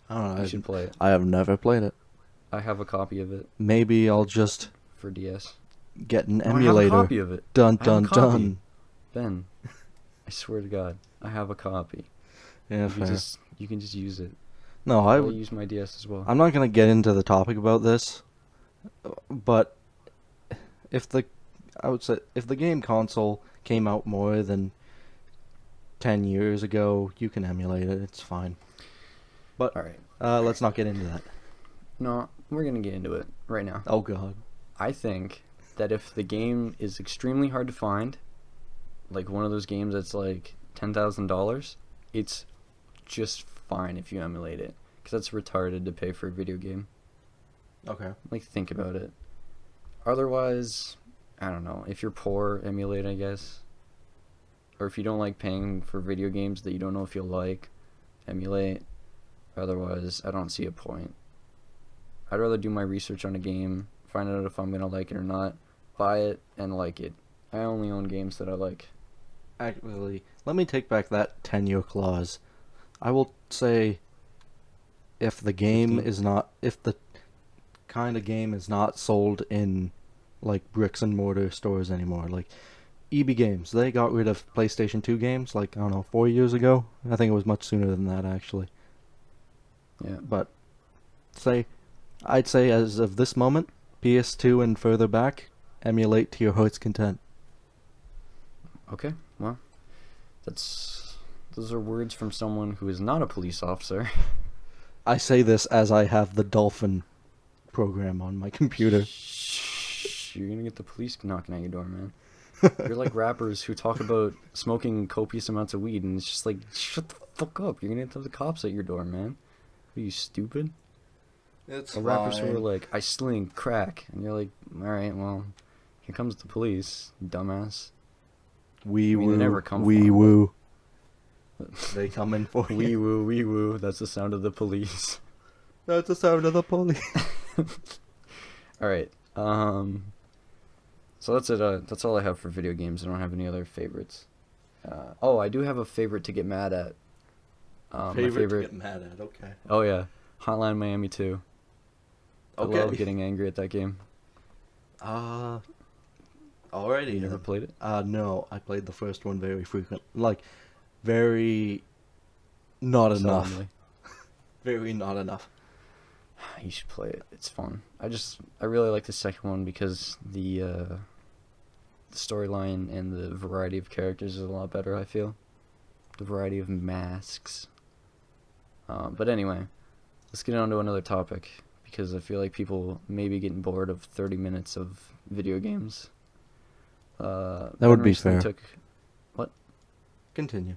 Speaker 2: I don't know.
Speaker 1: You should play it.
Speaker 2: I have never played it.
Speaker 1: I have a copy of it
Speaker 2: Maybe I'll just
Speaker 1: for DS.
Speaker 2: get an
Speaker 1: No,
Speaker 2: emulator.
Speaker 1: I have a copy of it.
Speaker 2: Dun
Speaker 1: I have a
Speaker 2: dun
Speaker 1: copy.
Speaker 2: dun.
Speaker 1: Ben, I swear to God, I have a copy.
Speaker 2: Yeah,
Speaker 1: You
Speaker 2: fair.
Speaker 1: can just use it.
Speaker 2: No,
Speaker 1: I
Speaker 2: I
Speaker 1: use my DS as well.
Speaker 2: I'm not gonna get into the topic about this, but if the I would say if the game console came out more than 10 years ago, you can emulate it. It's fine. But
Speaker 1: All right.
Speaker 2: let's not get into that.
Speaker 1: No, we're gonna get into it right now.
Speaker 2: Oh god.
Speaker 1: I think that if the game is extremely hard to find, like one of those games that's like $10,000, it's just fine if you emulate it, because that's retarded to pay for a video game.
Speaker 2: Okay.
Speaker 1: Like, think about it. Otherwise, I don't know. If you're poor, emulate, I guess. Or if you don't like paying for video games that you don't know if you'll like, emulate. Otherwise, I don't see a point. I'd rather do my research on a game, find out if I'm going to like it or not, buy it, and like it. I only own games that I like.
Speaker 2: Actually, let me take back that 10-year clause. I will say if the game
Speaker 1: 15?
Speaker 2: is not if the kind of game is not sold in like bricks and mortar stores anymore, like EB Games, they got rid of PlayStation 2 games like, I don't know, 4 years ago. I think it was much sooner than that actually.
Speaker 1: Yeah.
Speaker 2: But I'd say as of this moment, PS2 and further back, emulate to your heart's content.
Speaker 1: Okay, well, those are words from someone who is not a police officer.
Speaker 2: I say this as I have the Dolphin program on my computer.
Speaker 1: Shh, you're gonna get the police knocking at your door, man. You're like rappers who talk about smoking copious amounts of weed, and it's just like, shut the fuck up. You're gonna have the cops at your door, man. Are you stupid?
Speaker 2: It's
Speaker 1: Or rappers who are like, I sling crack, and you're like, alright, well, here comes the police, dumbass.
Speaker 2: Wee
Speaker 1: I mean,
Speaker 2: woo,
Speaker 1: they never come
Speaker 2: wee
Speaker 1: for 'em,
Speaker 2: woo. They come in for
Speaker 1: Wee
Speaker 2: you.
Speaker 1: woo, wee woo, that's the sound of the police.
Speaker 2: That's the sound of the police.
Speaker 1: Alright, so that's it, that's all I have for video games. I don't have any other favorites. Oh, I do have a favorite to get mad at. My
Speaker 2: favorite to get mad at, okay.
Speaker 1: Oh yeah, Hotline Miami 2. I
Speaker 2: Okay.
Speaker 1: love getting angry at that game.
Speaker 2: Already.
Speaker 1: You never played it?
Speaker 2: No, I played the first one very frequent. Like, very not enough.
Speaker 1: Seldomly.
Speaker 2: Very not enough.
Speaker 1: You should play it. It's fun. I really like the second one because the storyline and the variety of characters is a lot better, I feel. The variety of masks. But anyway, let's get on to another topic because I feel like people may be getting bored of 30 minutes of video games.
Speaker 2: That
Speaker 1: Ben
Speaker 2: would be
Speaker 1: recently
Speaker 2: fair.
Speaker 1: What?
Speaker 2: Continue.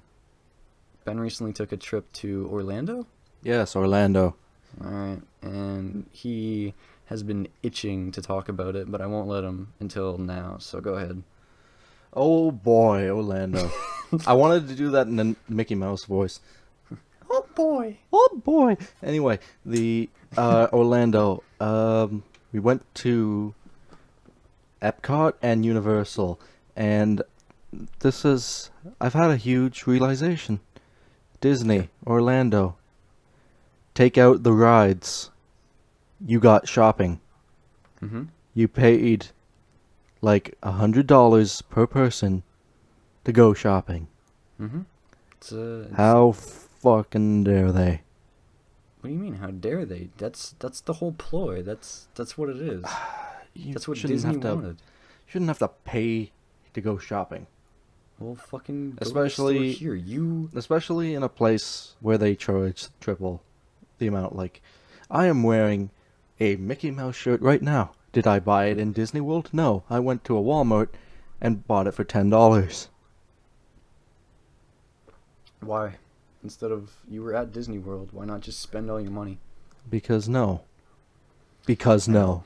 Speaker 1: Ben recently took a trip to Orlando?
Speaker 2: Yes, Orlando.
Speaker 1: Alright, and he has been itching to talk about it, but I won't let him until now, so go ahead.
Speaker 2: Oh boy, Orlando. I wanted to do that in a Mickey Mouse voice.
Speaker 1: Oh boy!
Speaker 2: Oh boy. Anyway, the Orlando. We went to Epcot and Universal, and I've had a huge realization. Disney, Orlando. Take out the rides. You got shopping.
Speaker 1: Mm-hmm.
Speaker 2: You paid like $100 per person to go shopping.
Speaker 1: Mm-hmm.
Speaker 2: How fucking dare they?
Speaker 1: What do you mean? How dare they? That's the whole ploy. That's what it is. That's what
Speaker 2: shouldn't
Speaker 1: Disney
Speaker 2: have to,
Speaker 1: wanted.
Speaker 2: shouldn't have to pay to go shopping.
Speaker 1: Well, fucking go
Speaker 2: Especially-
Speaker 1: to the store here.
Speaker 2: Especially in a place where they charge triple the amount. Like, I am wearing a Mickey Mouse shirt right now. Did I buy it in Disney World? No. I went to a Walmart and bought it for $10.
Speaker 1: Why? Instead of you were at Disney World, why not just spend all your money?
Speaker 2: Because no. Because no.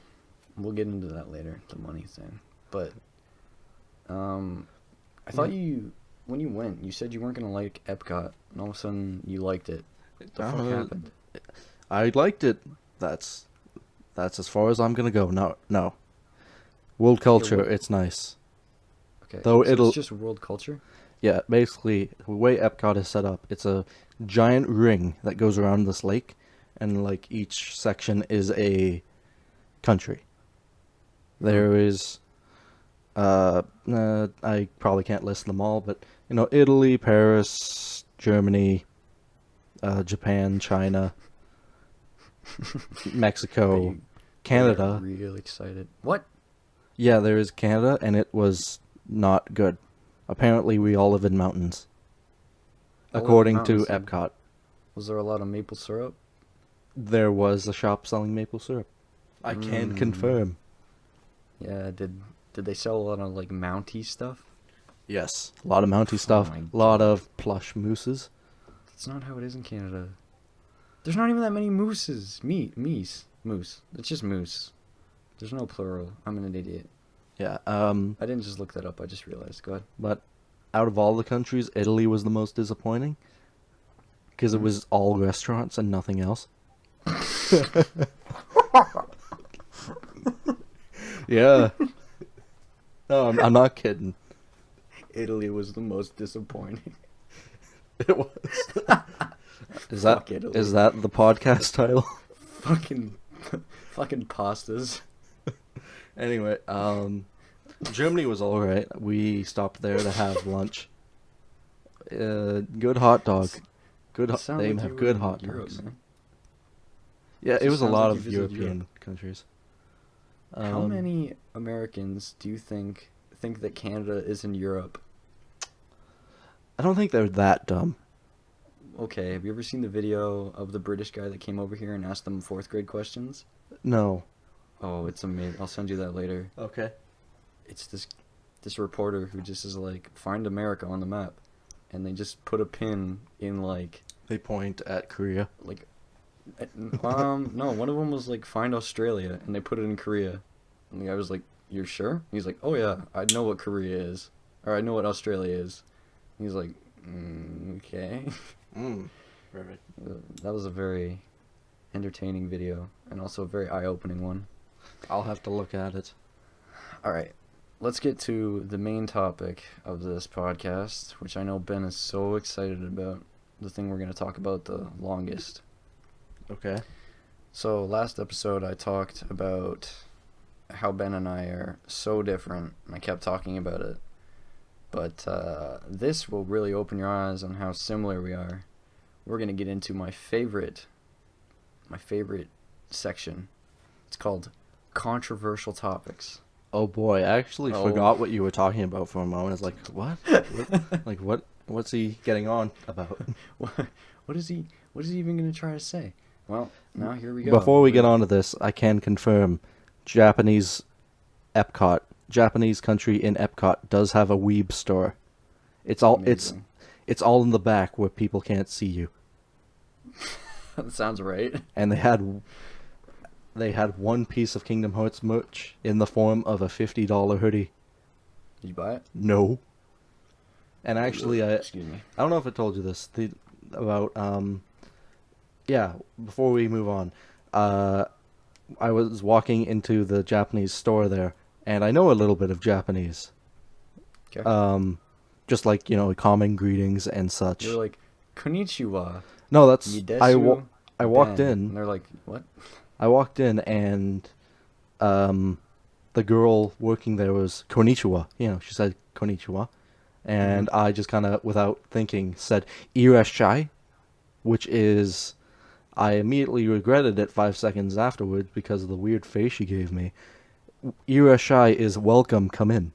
Speaker 1: We'll get into that later, the money thing. But I thought when you went, you said you weren't gonna like Epcot, and all of a sudden you liked it. What the fuck happened?
Speaker 2: I liked it. That's as far as I'm gonna go. No. World culture,
Speaker 1: what-
Speaker 2: it's nice.
Speaker 1: Okay,
Speaker 2: Though
Speaker 1: so
Speaker 2: it'll-
Speaker 1: it's just world culture.
Speaker 2: Yeah, basically, the way Epcot is set up, it's a giant ring that goes around this lake, and like each section is a country. There is, I probably can't list them all, but Italy, Paris, Germany, Japan, China, Mexico, Canada.
Speaker 1: I got real excited. What?
Speaker 2: Yeah, there is Canada, and it was not good. Apparently, we all live in mountains.
Speaker 1: All live in
Speaker 2: According to
Speaker 1: mountains, and-
Speaker 2: Epcot,
Speaker 1: Was there a lot of maple syrup?
Speaker 2: there was a shop selling maple syrup. I can confirm.
Speaker 1: Yeah. Did they sell a lot of like Mountie stuff?
Speaker 2: Yes, a lot of Mountie stuff,
Speaker 1: my
Speaker 2: a lot of plush mooses.
Speaker 1: That's not how it is in Canada. There's not even that many mooses. Moose. It's just moose. There's no plural. I'm an idiot.
Speaker 2: Yeah,
Speaker 1: I didn't just look that up. I just realized. Go ahead.
Speaker 2: but out of all the countries, Italy was the most disappointing because it was all restaurants and nothing else. Yeah. No, I'm not kidding.
Speaker 1: Italy was the most disappointing.
Speaker 2: It was. Is
Speaker 1: Fuck Italy.
Speaker 2: that the podcast title?
Speaker 1: fucking pastas.
Speaker 2: Anyway, Germany was all right. We stopped there to have lunch. Good hot dog. They
Speaker 1: Sounds like
Speaker 2: have
Speaker 1: you
Speaker 2: good
Speaker 1: were in
Speaker 2: hot
Speaker 1: Europe,
Speaker 2: dogs.
Speaker 1: man.
Speaker 2: Yeah, it
Speaker 1: Just
Speaker 2: was a
Speaker 1: sounds
Speaker 2: lot
Speaker 1: like you
Speaker 2: of
Speaker 1: visited
Speaker 2: European
Speaker 1: Europe.
Speaker 2: countries.
Speaker 1: How many Americans do you think that Canada is in Europe?
Speaker 2: I don't think they're that dumb.
Speaker 1: Okay, have you ever seen the video of the British guy that came over here and asked them 4th grade questions?
Speaker 2: No.
Speaker 1: Oh, it's amazing. I'll send you that later.
Speaker 2: Okay.
Speaker 1: It's this reporter who just is like, find America on the map, and they just put a pin in like
Speaker 2: They point at Korea.
Speaker 1: no, one of them was like, find Australia, and they put it in Korea, and the guy was like, you're sure? He's like, oh yeah, I know what Korea is, or I know what Australia is. He's like, okay.
Speaker 2: Perfect.
Speaker 1: That was a very entertaining video, and also a very eye-opening one.
Speaker 2: I'll have to look at it.
Speaker 1: Alright, let's get to the main topic of this podcast, which I know Ben is so excited about, the thing we're going to talk about the longest.
Speaker 2: Okay.
Speaker 1: So, last episode I talked about how Ben and I are so different. I kept talking about it. But this will really open your eyes on how similar we are. We're going to get into my favorite section. It's called Controversial Topics.
Speaker 2: Oh boy, I actually forgot what you were talking about for a moment. It's like, what? What's he getting on about?
Speaker 1: What is he even going to try to say? Well, now here we go.
Speaker 2: Before we get on to this, I can confirm Japanese country in Epcot does have a weeb store. It's all
Speaker 1: Amazing.
Speaker 2: it's all in the back where people can't see you.
Speaker 1: That sounds right.
Speaker 2: And they had one piece of Kingdom Hearts merch in the form of a $50 hoodie.
Speaker 1: Did you buy it?
Speaker 2: No. And actually,
Speaker 1: Excuse me.
Speaker 2: I don't know if I told you this before we move on, I was walking into the Japanese store there, and I know a little bit of Japanese.
Speaker 1: Okay.
Speaker 2: Just like, common greetings and such.
Speaker 1: You're like, konnichiwa.
Speaker 2: No, that's
Speaker 1: Midesu
Speaker 2: I walked
Speaker 1: Ben.
Speaker 2: in.
Speaker 1: And they're like, what?
Speaker 2: I walked in and the girl working there was konnichiwa. She said konnichiwa. And I just kind of, without thinking, said irashai, which is, I immediately regretted it 5 seconds afterwards because of the weird face she gave me. Irashai is welcome, come in.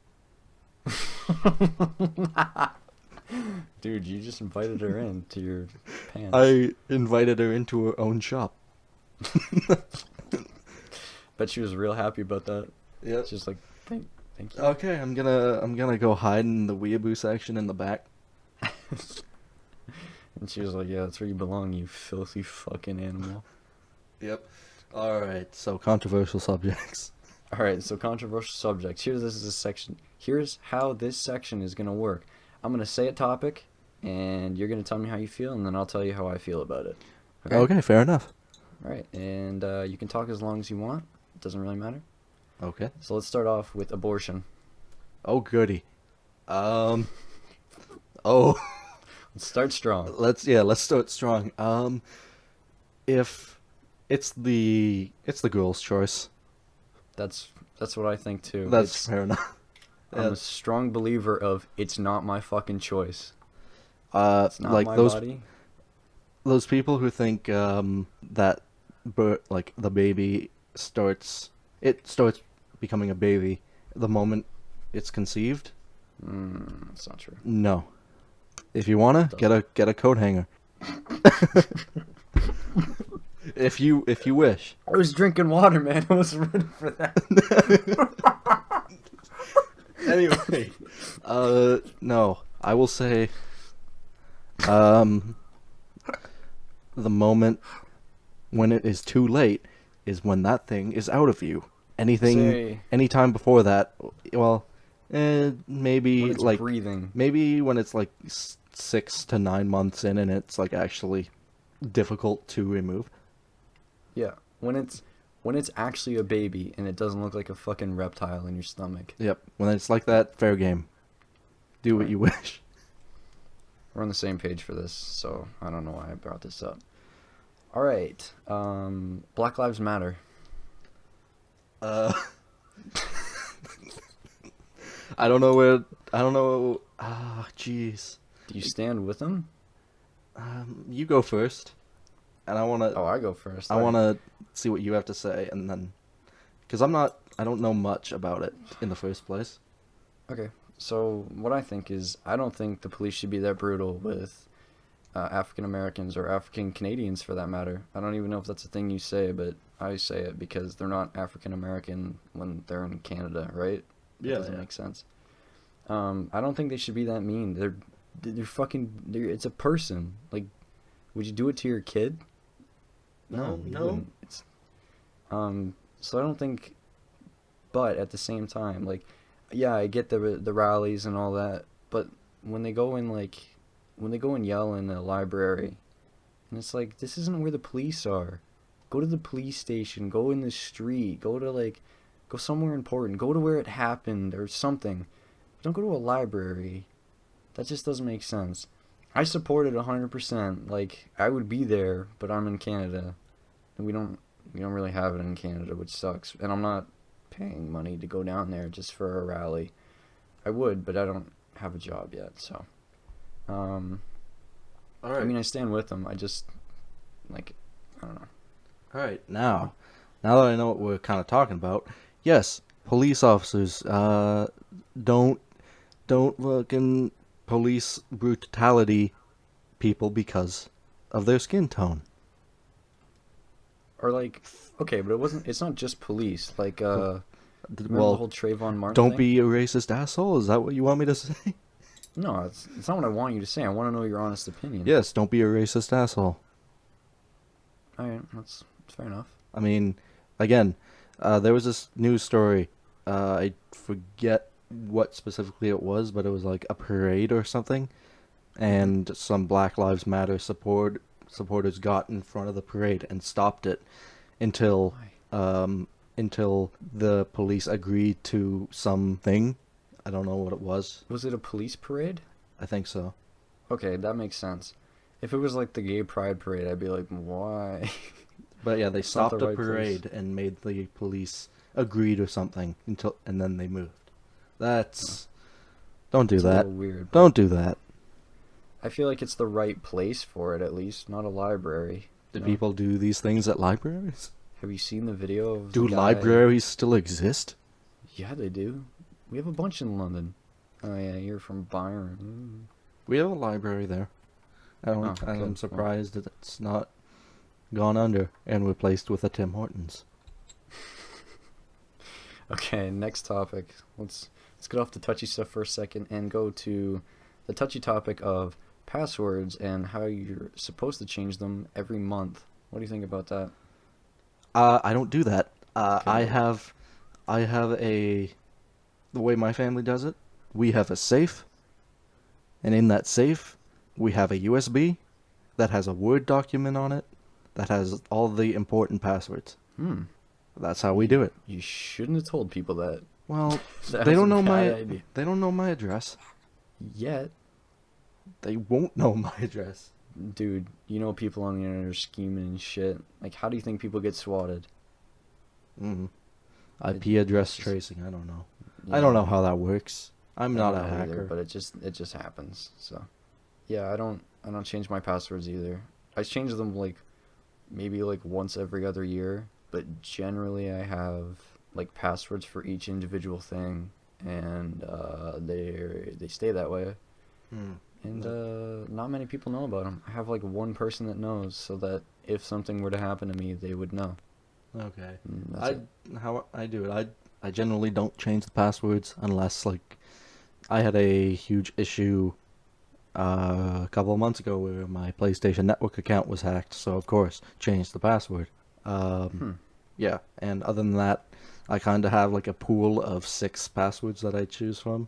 Speaker 1: Dude, you just invited her in to your pants.
Speaker 2: I invited her into her own shop.
Speaker 1: Bet she was real happy about that.
Speaker 2: Yeah.
Speaker 1: She's just like, thank you.
Speaker 2: Okay, I'm gonna go hide in the weeaboo section in the back.
Speaker 1: And she was like, yeah, that's where you belong, you filthy fucking animal.
Speaker 2: Yep. Alright, so controversial subjects.
Speaker 1: Alright, so controversial subjects. Here's how this section is going to work. I'm going to say a topic, and you're going to tell me how you feel, and then I'll tell you how I feel about it.
Speaker 2: Okay, fair enough.
Speaker 1: Alright, and you can talk as long as you want. It doesn't really matter.
Speaker 2: Okay.
Speaker 1: So let's start off with abortion.
Speaker 2: Oh, goody. Oh.
Speaker 1: Let's start strong.
Speaker 2: Let's start strong. If it's the girl's choice.
Speaker 1: That's what I think too.
Speaker 2: That's fair enough.
Speaker 1: I'm a strong believer of it's not my fucking choice.
Speaker 2: It's
Speaker 1: not
Speaker 2: like
Speaker 1: my
Speaker 2: those
Speaker 1: body.
Speaker 2: Those people who think that the baby starts becoming a baby the moment it's conceived.
Speaker 1: That's not true.
Speaker 2: No. If you wanna, get a coat hanger. If you wish.
Speaker 1: I was drinking water, man. I wasn't ready for that.
Speaker 2: Anyway, no, I will say, the moment when it is too late is when that thing is out of you. Anytime before that, well, maybe
Speaker 1: when it's
Speaker 2: like
Speaker 1: breathing.
Speaker 2: Maybe when it's like 6 to 9 months in and it's like actually difficult to remove.
Speaker 1: Yeah, when it's actually a baby and it doesn't look like a fucking reptile in your stomach.
Speaker 2: Yep, when it's like that, fair game. Do what you wish.
Speaker 1: We're on the same page for this, so I don't know why I brought this up. All right, Black Lives Matter.
Speaker 2: I don't know. Jeez.
Speaker 1: Do you stand with them?
Speaker 2: You go first. And I want to...
Speaker 1: Oh, I go first.
Speaker 2: I want to see what you have to say, and then... Because I don't know much about it in the first place.
Speaker 1: Okay, so what I think is, I don't think the police should be that brutal with African Americans or African Canadians for that matter. I don't even know if that's a thing you say, but I say it because they're not African American when they're in Canada, right? That doesn't make sense. I don't think they should be that mean. They're fucking... it's a person. Like, would you do it to your kid? No. It's, so I don't think, but at the same time, like, yeah, I get the rallies and all that, but when they go and yell in the library, and it's like, this isn't where the police are. Go to the police station, go in the street, go somewhere important, go to where it happened or something. Don't go to a library. That just doesn't make sense. I support it 100%. Like, I would be there, but I'm in Canada, and we don't really have it in Canada, which sucks. And I'm not paying money to go down there just for a rally. I would, but I don't have a job yet, so.
Speaker 2: All right.
Speaker 1: I mean, I stand with them. I just, like, I don't know.
Speaker 2: All right. Now that I know what we're kind of talking about, yes, police officers, don't fucking police brutality people because of their skin tone.
Speaker 1: Or like, okay, but it's not just police. Like, remember the
Speaker 2: Well,
Speaker 1: whole Trayvon Martin
Speaker 2: don't
Speaker 1: thing?
Speaker 2: be a racist asshole. Is that what you want me to say?
Speaker 1: No, it's not what I want you to say. I want to know your honest opinion.
Speaker 2: Yes, don't be a racist asshole.
Speaker 1: All right, that's fair enough.
Speaker 2: I mean, again, there was this news story. I forget what specifically it was, but it was like a parade or something, and some Black Lives Matter supporters got in front of the parade and stopped it until until the police agreed to something. I don't know what it was.
Speaker 1: Was it a police parade?
Speaker 2: I think so.
Speaker 1: Okay, that makes sense. If it was like the gay pride parade, I'd be like, why?
Speaker 2: But yeah, they
Speaker 1: It's not
Speaker 2: stopped
Speaker 1: the
Speaker 2: the
Speaker 1: right place.
Speaker 2: parade and made the police agree to something and then they moved. That's don't do
Speaker 1: It's a
Speaker 2: that.
Speaker 1: little weird. But
Speaker 2: Don't do that.
Speaker 1: I feel like it's the right place for it, at least, not a library.
Speaker 2: Do
Speaker 1: you know?
Speaker 2: people do these things at libraries?
Speaker 1: Have you seen the video of
Speaker 2: Do
Speaker 1: the guy?
Speaker 2: libraries still exist?
Speaker 1: Yeah, they do. We have a bunch in London. Oh yeah, you're from Byron.
Speaker 2: We have a library there.
Speaker 1: Oh,
Speaker 2: I'm
Speaker 1: good.
Speaker 2: surprised that it's not gone under and replaced with a Tim Hortons.
Speaker 1: Okay, next topic. Let's get off the touchy stuff for a second and go to the touchy topic of passwords and how you're supposed to change them every month. What do you think about that?
Speaker 2: I don't do that.
Speaker 1: Okay.
Speaker 2: I have the way my family does it. We have a safe, and in that safe, we have a USB that has a Word document on it that has all the important passwords. That's how we do it.
Speaker 1: You shouldn't have told people that.
Speaker 2: Well,
Speaker 1: That
Speaker 2: they
Speaker 1: was
Speaker 2: don't
Speaker 1: a
Speaker 2: know
Speaker 1: bad
Speaker 2: my
Speaker 1: idea.
Speaker 2: they don't know my address.
Speaker 1: Yet.
Speaker 2: They won't know my address.
Speaker 1: Dude, you know people on the internet are scheming and shit. Like, how do you think people get swatted?
Speaker 2: IP address tracing. I don't know. I don't know how that works. I'm
Speaker 1: I
Speaker 2: not
Speaker 1: don't
Speaker 2: a
Speaker 1: know either,
Speaker 2: hacker.
Speaker 1: but it just happens. So, yeah, I don't change my passwords either. I change them like maybe like once every other year, but generally I have like passwords for each individual thing, and they stay that way. And not many people know about them. I have like one person that knows, so that if something were to happen to me, they would know.
Speaker 2: Okay.
Speaker 1: And that's it.
Speaker 2: How I do it. I generally don't change the passwords unless like I had a huge issue a couple of months ago where my PlayStation Network account was hacked, so of course changed the password. Yeah, and other than that, I kind of have like a pool of 6 passwords that I choose from.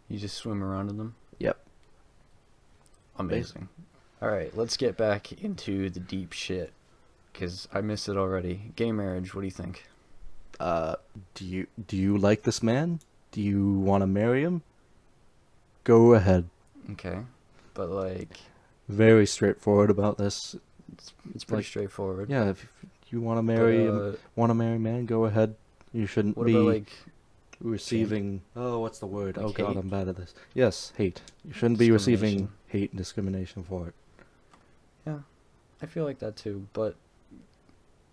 Speaker 1: You just swim around in them.
Speaker 2: Yep.
Speaker 1: Amazing. All right, let's get back into the deep shit, because I missed it already. Gay marriage, what do you think?
Speaker 2: Do you like this man? Do you want to marry him? Go ahead.
Speaker 1: Okay, but like,
Speaker 2: Very straightforward about this.
Speaker 1: it's pretty
Speaker 2: Like,
Speaker 1: straightforward.
Speaker 2: Yeah, if you want to
Speaker 1: But,
Speaker 2: marry a man, go ahead. You shouldn't
Speaker 1: what
Speaker 2: be
Speaker 1: about like
Speaker 2: receiving. Oh, what's the word?
Speaker 1: Like
Speaker 2: Oh God,
Speaker 1: hate?
Speaker 2: I'm bad at this. Yes, hate. You shouldn't be receiving
Speaker 1: Discrimination?
Speaker 2: hate and discrimination for it.
Speaker 1: Yeah, I feel like that too, but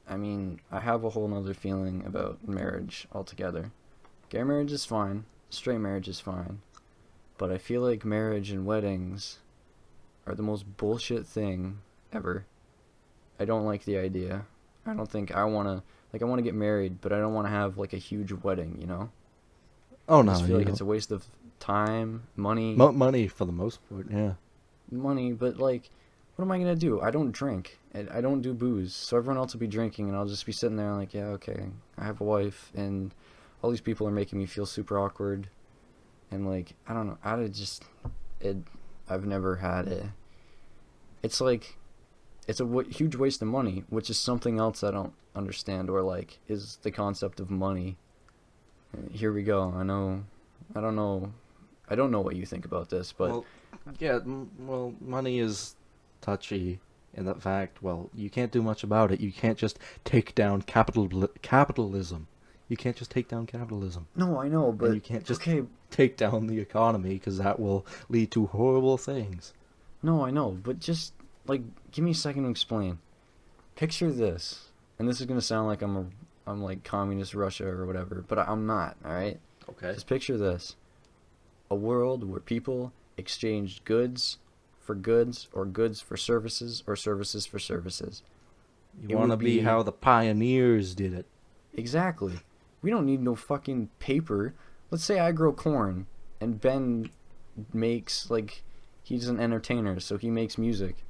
Speaker 1: I mean, I have a whole nother feeling about marriage altogether. Gay marriage is fine, straight marriage is fine, but I feel like marriage and weddings are the most bullshit thing ever. I don't like the idea. I don't think I want to get married, but I don't want to have like a huge wedding, you know?
Speaker 2: Oh
Speaker 1: I
Speaker 2: no,
Speaker 1: just feel
Speaker 2: you
Speaker 1: like it's a waste of time, money,
Speaker 2: money for the most part. Yeah.
Speaker 1: money, but like, what am I gonna do? I don't drink. I don't do booze, so everyone else will be drinking, and I'll just be sitting there like, yeah, okay, I have a wife, and all these people are making me feel super awkward, and like, I don't know, I've never had it. It's like, it's a huge waste of money, which is something else I don't understand, or like, is the concept of money. Here we go. I don't know what you think about this, but
Speaker 2: Well, yeah. Well, money is touchy in that fact. Well, you can't do much about it. You can't just take down capitalism. You can't just take down capitalism.
Speaker 1: No, I know, but
Speaker 2: And you can't just
Speaker 1: okay.
Speaker 2: take down the economy because that will lead to horrible things.
Speaker 1: No, I know, but just like give me a second to explain. Picture this, and this is gonna sound like I'm like communist Russia or whatever, but I'm not. All right.
Speaker 2: Okay.
Speaker 1: Just picture this: a world where people exchange goods for goods, or goods for services, or services for services.
Speaker 2: You want to be how the pioneers did it.
Speaker 1: Exactly. We don't need no fucking paper. Let's say I grow corn, and Ben makes, like, he's an entertainer, so he makes music.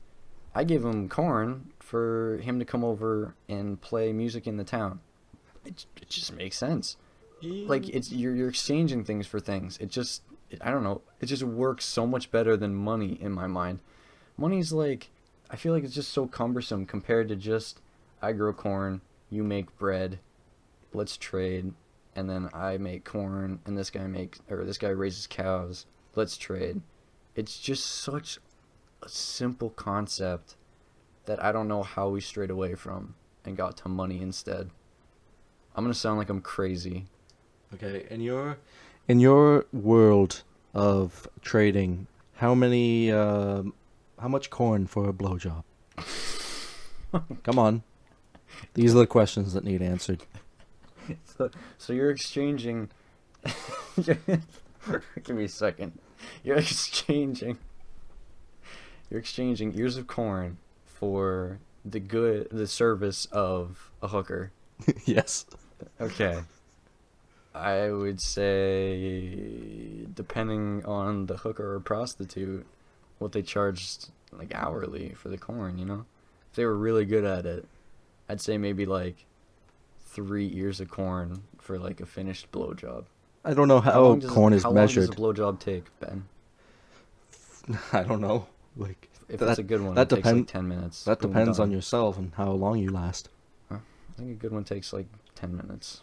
Speaker 1: I give him corn for him to come over and play music in the town. It just makes sense. Like, you're exchanging things for things. I don't know. It just works so much better than money in my mind. Money's like, I feel like it's just so cumbersome compared to just, I grow corn, you make bread, let's trade, and then I make corn, and this guy raises cows, let's trade. It's just such a simple concept that I don't know how we strayed away from and got to money instead. I'm gonna sound like I'm crazy.
Speaker 2: Okay, in your world of trading, how much corn for a blowjob? Come on. These are the questions that need answered.
Speaker 1: So you're exchanging. Give me a second. You're exchanging ears of corn for the service of a hooker.
Speaker 2: Yes.
Speaker 1: Okay. I would say, depending on the hooker or prostitute, what they charged, like, hourly for the corn, you know? If they were really good at it, I'd say maybe, like, 3 ears of corn for, like, a finished blowjob.
Speaker 2: I don't know how corn is measured.
Speaker 1: How long does a blowjob take, Ben?
Speaker 2: I don't know. Like,
Speaker 1: If it's a good one, it takes, like, 10 minutes.
Speaker 2: That
Speaker 1: Boom,
Speaker 2: depends
Speaker 1: done.
Speaker 2: on yourself and how long you last.
Speaker 1: I think a good one takes, like, 10 minutes,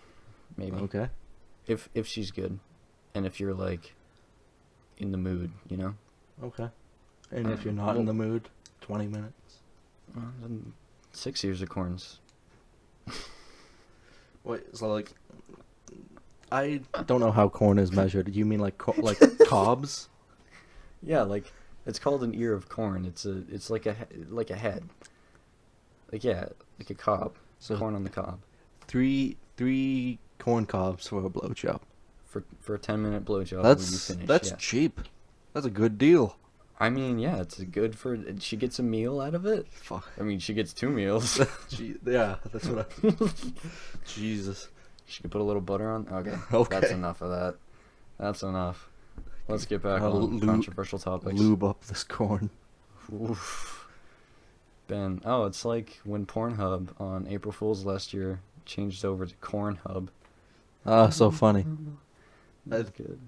Speaker 1: maybe.
Speaker 2: Okay.
Speaker 1: If she's good, and if you're, like, in the mood, you know?
Speaker 2: Okay. And if you're not in the mood, 20 minutes.
Speaker 1: Then 6 ears of corns.
Speaker 2: Wait, so, like, I don't know how corn is measured. You mean like cobs?
Speaker 1: Yeah, like, it's called an ear of corn. It's like a head. Like, yeah, like a cob.
Speaker 2: So
Speaker 1: corn on the cob.
Speaker 2: Three corn cobs for a blowjob.
Speaker 1: For a 10-minute blowjob when you finish.
Speaker 2: That's
Speaker 1: yeah.
Speaker 2: cheap. That's a good deal.
Speaker 1: I mean, yeah, it's good for. She gets a meal out of it.
Speaker 2: Fuck.
Speaker 1: I mean, she gets 2 meals.
Speaker 2: Yeah, that's what I. Jesus.
Speaker 1: She could put a little butter on. Okay.
Speaker 2: Okay.
Speaker 1: That's enough of that. That's enough. Let's get back on controversial topics.
Speaker 2: Lube up this corn.
Speaker 1: Oof. Ben, it's like when Pornhub on April Fool's last year changed over to Cornhub.
Speaker 2: Ah, so funny.
Speaker 1: That's good.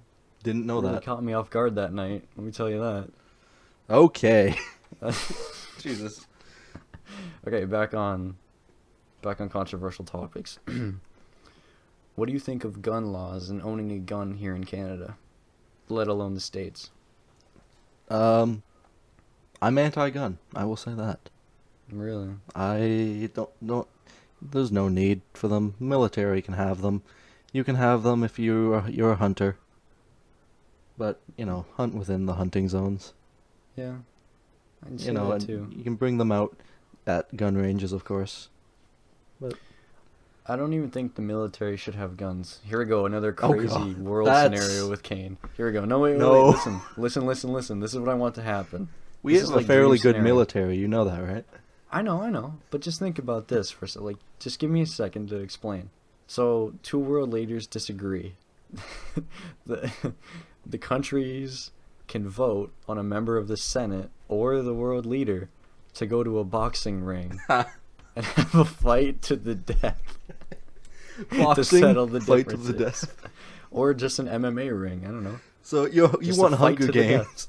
Speaker 2: Didn't know
Speaker 1: Really
Speaker 2: that.
Speaker 1: caught me off guard that night. Let me tell you that.
Speaker 2: Okay. Jesus.
Speaker 1: Okay, back on controversial topics. What do you think of gun laws and owning a gun here in Canada, let alone the States?
Speaker 2: I'm anti-gun. I will say that.
Speaker 1: Really?
Speaker 2: I don't. There's no need for them. Military can have them. You can have them if you're a hunter. But hunt within the hunting zones.
Speaker 1: Yeah, I can see that too.
Speaker 2: You can bring them out at gun ranges, of course. But
Speaker 1: I don't even think the military should have guns. Here we go, another crazy world scenario with Kaine. Here we go. No, wait, listen. This is what I want to happen.
Speaker 2: We have a fairly good military, you know that, right?
Speaker 1: I know. But just think about this for a second. Like, just give me a second to explain. So, 2 world leaders disagree. The countries can vote on a member of the Senate or the world leader to go to a boxing ring and have a fight to the death. To settle the
Speaker 2: fight
Speaker 1: differences.
Speaker 2: to the death.
Speaker 1: Or just an MMA ring, I don't know.
Speaker 2: So you want Hunger Games?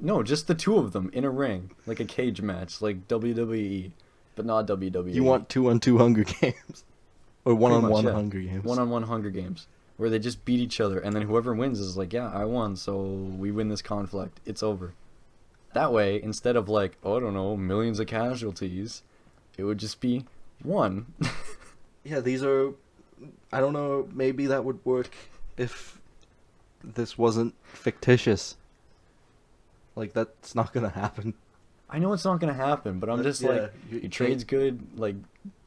Speaker 1: No, just the 2 of them in a ring, like a cage match, like WWE, but not WWE.
Speaker 2: You want 2-on-2 Hunger Games, or 1-on-1
Speaker 1: yeah.
Speaker 2: Hunger Games?
Speaker 1: 1-on-1 Hunger Games, where they just beat each other, and then whoever wins is like, yeah, I won, so we win this conflict. It's over. That way, instead of like, I don't know, millions of casualties, it would just be 1.
Speaker 2: Yeah, these are I don't know, maybe that would work if this wasn't fictitious. Like, that's not gonna happen.
Speaker 1: I know it's not gonna happen, but I'm just
Speaker 2: Yeah,
Speaker 1: like,
Speaker 2: you
Speaker 1: you
Speaker 2: can't-
Speaker 1: trade's good, like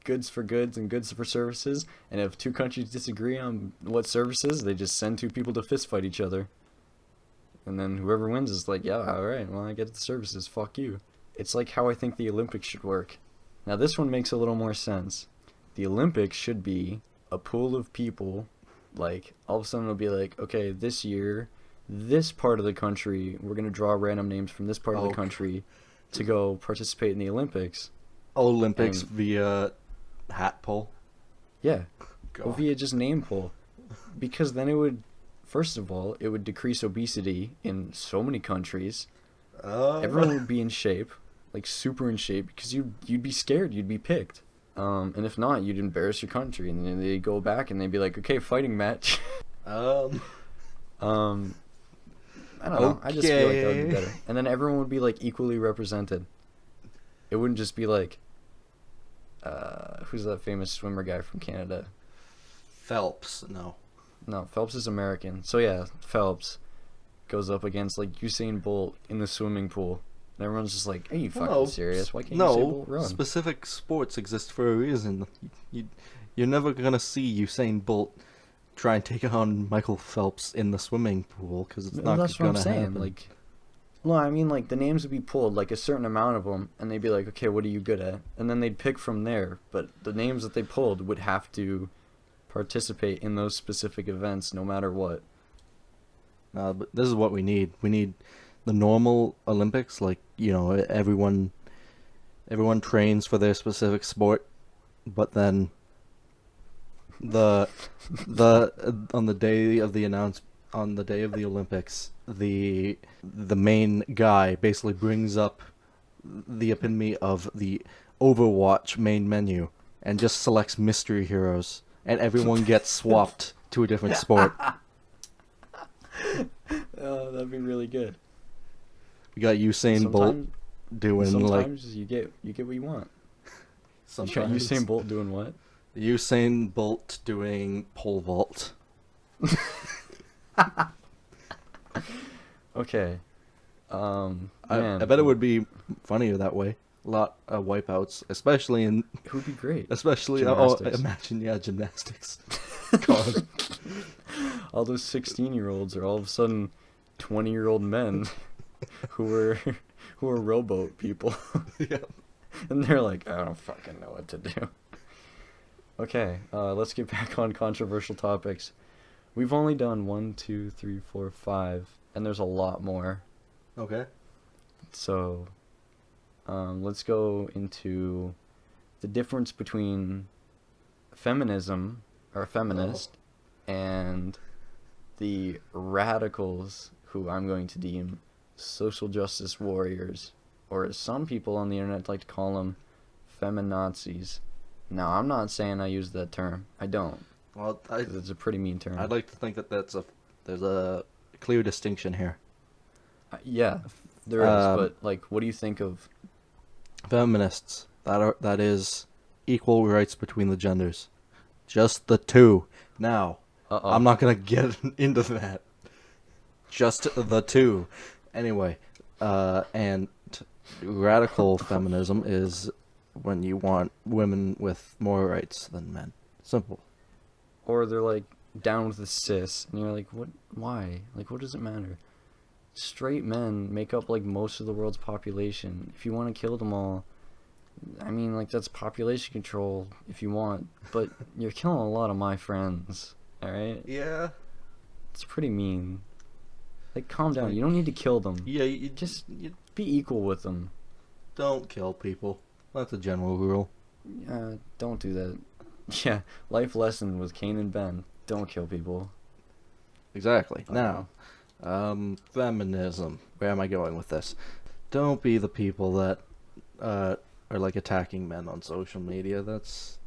Speaker 1: goods for goods and goods for services, and if two countries disagree on what services, they just send two people to fist fight each other. And then whoever wins is like, yeah, alright, well, I get the services, fuck you. It's like how I think the Olympics should work. Now, this one makes a little more sense. The Olympics should be a pool of people, like, all of a sudden it'll be like, okay, this year, this part of the country, we're gonna draw random names from this part of the country to go participate in the Olympics.
Speaker 2: Olympics
Speaker 1: And-
Speaker 2: via hat pull.
Speaker 1: Yeah, or
Speaker 2: God.
Speaker 1: via just name pull. Because then it would, first of all, it would decrease obesity in so many countries. Everyone would be in shape, like super in shape, because you'd be scared, you'd be picked. And if not, you'd embarrass your country, and then they'd go back and they'd be like, okay, fighting match.
Speaker 2: Um,
Speaker 1: I don't know. I just feel like that would be
Speaker 2: Okay.
Speaker 1: better. And then everyone would be like equally represented. It wouldn't just be like, who's that famous swimmer guy from Canada?
Speaker 2: Phelps, no.
Speaker 1: No, Phelps is American. So yeah, Phelps goes up against like Usain Bolt in the swimming pool. And everyone's just like, "Are you fucking
Speaker 2: No,
Speaker 1: serious? Why can't Usain
Speaker 2: No,
Speaker 1: Bolt run?"
Speaker 2: specific sports exist for a reason. You're never gonna see Usain Bolt try and take on Michael Phelps in the swimming pool because it's
Speaker 1: No,
Speaker 2: not
Speaker 1: that's what
Speaker 2: gonna
Speaker 1: I'm saying.
Speaker 2: happen.
Speaker 1: Like, no, I mean like the names would be pulled, like a certain amount of them, and they'd be like, "Okay, what are you good at?" And then they'd pick from there. But the names that they pulled would have to participate in those specific events, no matter what.
Speaker 2: But this is what we need. We need the normal Olympics, like, you know, everyone trains for their specific sport, but then the on the day of the Olympics, the main guy basically brings up the epitome of the Overwatch main menu and just selects mystery heroes, and everyone gets swapped to a different sport.
Speaker 1: Oh, that'd be really good.
Speaker 2: We got Usain Bolt doing like
Speaker 1: Sometimes you get what you want.
Speaker 2: sometimes
Speaker 1: Usain Bolt doing what?
Speaker 2: Usain Bolt doing pole vault.
Speaker 1: Okay.
Speaker 2: I
Speaker 1: Man,
Speaker 2: bet it would be funnier that way. A lot of wipeouts, especially in
Speaker 1: it would be great.
Speaker 2: Gymnastics. Gymnastics. God.
Speaker 1: All those 16-year-olds are all of a sudden 20-year-old men who were rowboat people.
Speaker 2: Yeah.
Speaker 1: And they're like, I don't fucking know what to do. Okay, let's get back on controversial topics. We've only done 1, 2, 3, 4, 5, and there's a lot more.
Speaker 2: Okay.
Speaker 1: So, let's go into the difference between feminism, or a feminist, and the radicals, who I'm going to deem social justice warriors, or as some people on the internet like to call them, feminazis. Now, I'm not saying I use that term. I don't.
Speaker 2: Well,
Speaker 1: 'Cause it's a pretty mean term.
Speaker 2: I'd like to think that there's a clear distinction here.
Speaker 1: Yeah, there is. But like, what do you think of?
Speaker 2: Feminists, that is equal rights between the genders. Just the two. Now, I'm not gonna get into that. Just the two. Anyway, and radical feminism is when you want women with more rights than men. Simple.
Speaker 1: Or they're like down with the cis, and you're like, what? Why? Like, what does it matter? Straight men make up like most of the world's population. If you want to kill them all, I mean, like, that's population control if you want, but you're killing a lot of my friends. All right,
Speaker 2: Yeah.
Speaker 1: it's pretty mean. Like, calm down. You don't need to kill them.
Speaker 2: Yeah, you
Speaker 1: Be equal with them.
Speaker 2: don't kill people. That's a general rule.
Speaker 1: Don't do that. Yeah, life lesson with Kaine and Ben. Don't kill people.
Speaker 2: Exactly.
Speaker 1: Uh-oh.
Speaker 2: Now, feminism. Where am I going with this? Don't be the people that are like attacking men on social media. That's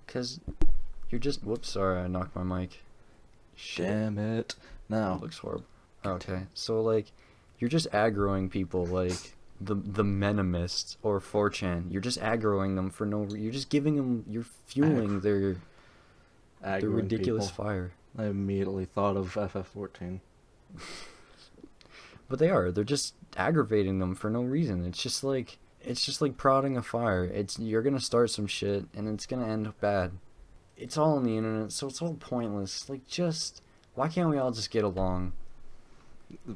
Speaker 1: Because you're just... Whoops, sorry, I knocked my mic. Shit.
Speaker 2: damn it. Now,
Speaker 1: That looks horrible. Okay, so, like, you're just aggroing people, like, the menimists or 4chan. You're just aggroing them for no reason. You're just giving them... You're fueling their The
Speaker 2: Aggroing
Speaker 1: ridiculous
Speaker 2: people.
Speaker 1: fire.
Speaker 2: I immediately thought of FF14.
Speaker 1: But they are. They're just aggravating them for no reason. It's just like prodding a fire. You're gonna start some shit and it's gonna end bad. It's all on the internet, so it's all pointless. Like, just why can't we all just get along?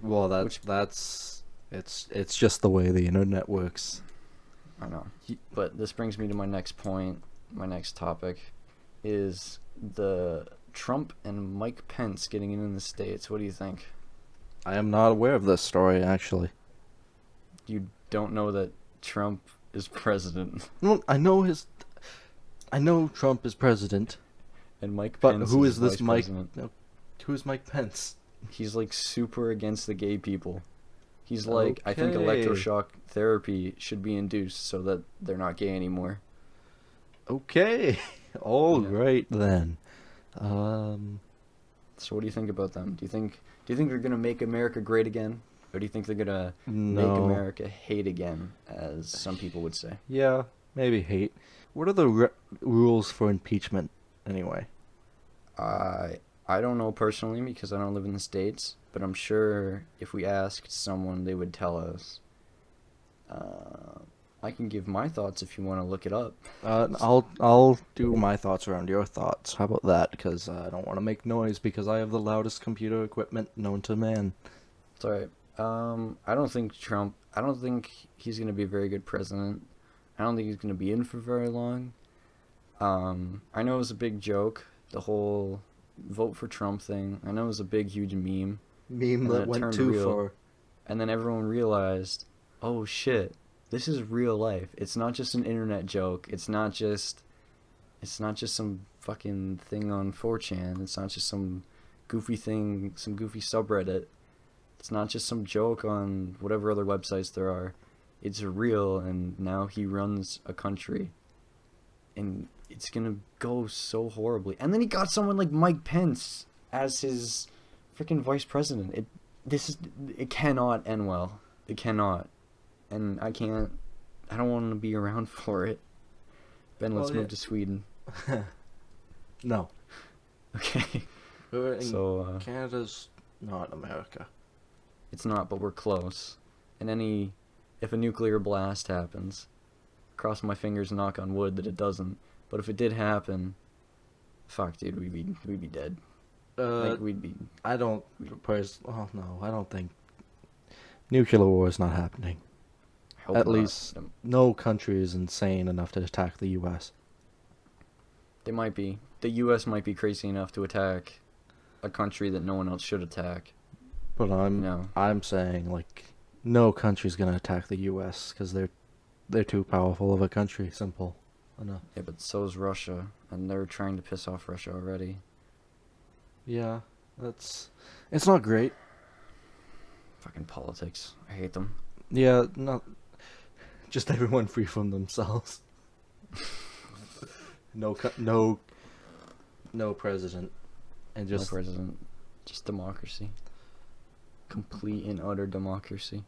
Speaker 2: Well, it's just the way the internet works.
Speaker 1: I know. But this brings me to my next point. My next topic is the Trump and Mike Pence getting in the States. What do you think?
Speaker 2: I am not aware of this story, actually.
Speaker 1: You don't know that Trump is president
Speaker 2: No, I know Trump is president,
Speaker 1: and Mike
Speaker 2: but
Speaker 1: Pence
Speaker 2: who
Speaker 1: is
Speaker 2: is this
Speaker 1: vice
Speaker 2: Mike?
Speaker 1: president.
Speaker 2: No, who's Mike Pence?
Speaker 1: He's like super against the gay people. He's like, I think
Speaker 2: Okay.
Speaker 1: electroshock therapy should be induced so that they're not gay anymore.
Speaker 2: Okay, all
Speaker 1: Yeah.
Speaker 2: right then.
Speaker 1: So what do you think about them? Do you think they're gonna make America great again, or do you think they're gonna make
Speaker 2: No.
Speaker 1: America hate again, as some people would say?
Speaker 2: Yeah, maybe hate. What are the rules for impeachment, anyway?
Speaker 1: I don't know personally because I don't live in the States, but I'm sure if we asked someone, they would tell us. I can give my thoughts if you want to look it up.
Speaker 2: I'll do my thoughts around your thoughts. How about that? Because I don't want to make noise because I have the loudest computer equipment known to man.
Speaker 1: It's alright. I don't think I don't think he's going to be a very good president. I don't think he's going to be in for very long. I know it was a big joke, the whole vote for Trump thing. I know it was a big, huge meme.
Speaker 2: Meme
Speaker 1: And
Speaker 2: that
Speaker 1: it
Speaker 2: went
Speaker 1: turned
Speaker 2: too
Speaker 1: real.
Speaker 2: far.
Speaker 1: And then everyone realized, oh shit, this is real life. It's not just an internet joke. It's not just some fucking thing on 4chan. It's not just some goofy thing, some goofy subreddit. It's not just some joke on whatever other websites there are. It's real, and now he runs a country. And it's gonna go so horribly. And then he got someone like Mike Pence as his freaking vice president. It cannot end well. It cannot. And I don't want to be around for it. Ben, let's move to Sweden.
Speaker 2: No.
Speaker 1: Okay.
Speaker 2: We're in
Speaker 1: So,
Speaker 2: Canada's not America.
Speaker 1: it's not, but we're close. And if a nuclear blast happens, cross my fingers, knock on wood that it doesn't. But if it did happen, fuck, dude, we'd be dead. Like, we'd be.
Speaker 2: I don't. Oh no, I don't think nuclear war is not happening.
Speaker 1: Hope
Speaker 2: At
Speaker 1: not.
Speaker 2: least no country is insane enough to attack the U.S.
Speaker 1: They might be. The U.S. might be crazy enough to attack a country that no one else should attack.
Speaker 2: But
Speaker 1: No.
Speaker 2: I'm saying like no country's gonna attack the U.S. because they're too powerful of a country. Simple enough.
Speaker 1: Yeah, but so's Russia, and they're trying to piss off Russia already.
Speaker 2: Yeah, it's not great.
Speaker 1: Fucking politics. I hate them.
Speaker 2: Yeah, not just everyone free from themselves. No president, and
Speaker 1: No
Speaker 2: just
Speaker 1: president. Just democracy. Complete and utter democracy.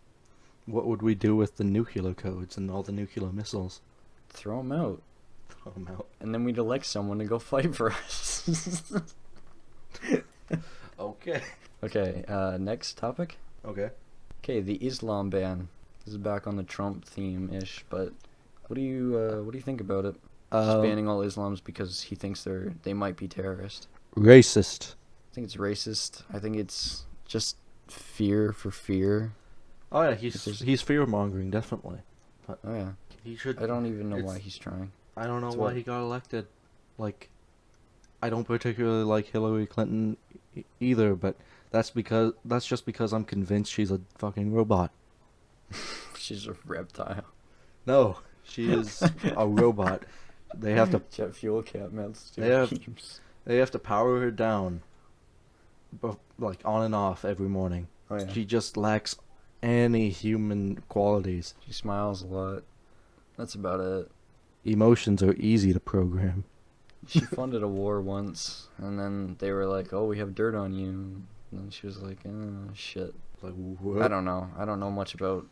Speaker 2: what would we do with the nuclear codes and all the nuclear missiles?
Speaker 1: Throw them out.
Speaker 2: Throw 'em out.
Speaker 1: And then we'd elect someone to go fight for us.
Speaker 2: Okay.
Speaker 1: Okay, next topic.
Speaker 2: Okay.
Speaker 1: Okay, the Islam ban. This is back on the Trump theme-ish, but what do you think about it? Just banning all Islams because he thinks they might be terrorist.
Speaker 2: Racist.
Speaker 1: I think it's racist. I think it's just fear for fear.
Speaker 2: Oh yeah, he's fear mongering definitely. But
Speaker 1: Oh yeah.
Speaker 2: he should.
Speaker 1: I don't even know
Speaker 2: it's-
Speaker 1: why he's trying.
Speaker 2: I don't know
Speaker 1: It's
Speaker 2: why
Speaker 1: what-
Speaker 2: he got elected. Like, I don't particularly like Hillary Clinton either, but that's just because I'm convinced she's a fucking robot.
Speaker 1: She's a reptile.
Speaker 2: No, she is a robot. They have to
Speaker 1: Jet fuel cap melts.
Speaker 2: They have to power her down, like on and off every morning.
Speaker 1: Oh yeah.
Speaker 2: She just lacks any human qualities.
Speaker 1: She smiles a lot. That's about it.
Speaker 2: Emotions are easy to program.
Speaker 1: She funded a war once, and then they were like, "Oh, we have dirt on you." And then she was like, "Oh, shit."
Speaker 2: Like, what?
Speaker 1: I don't know. I don't know much about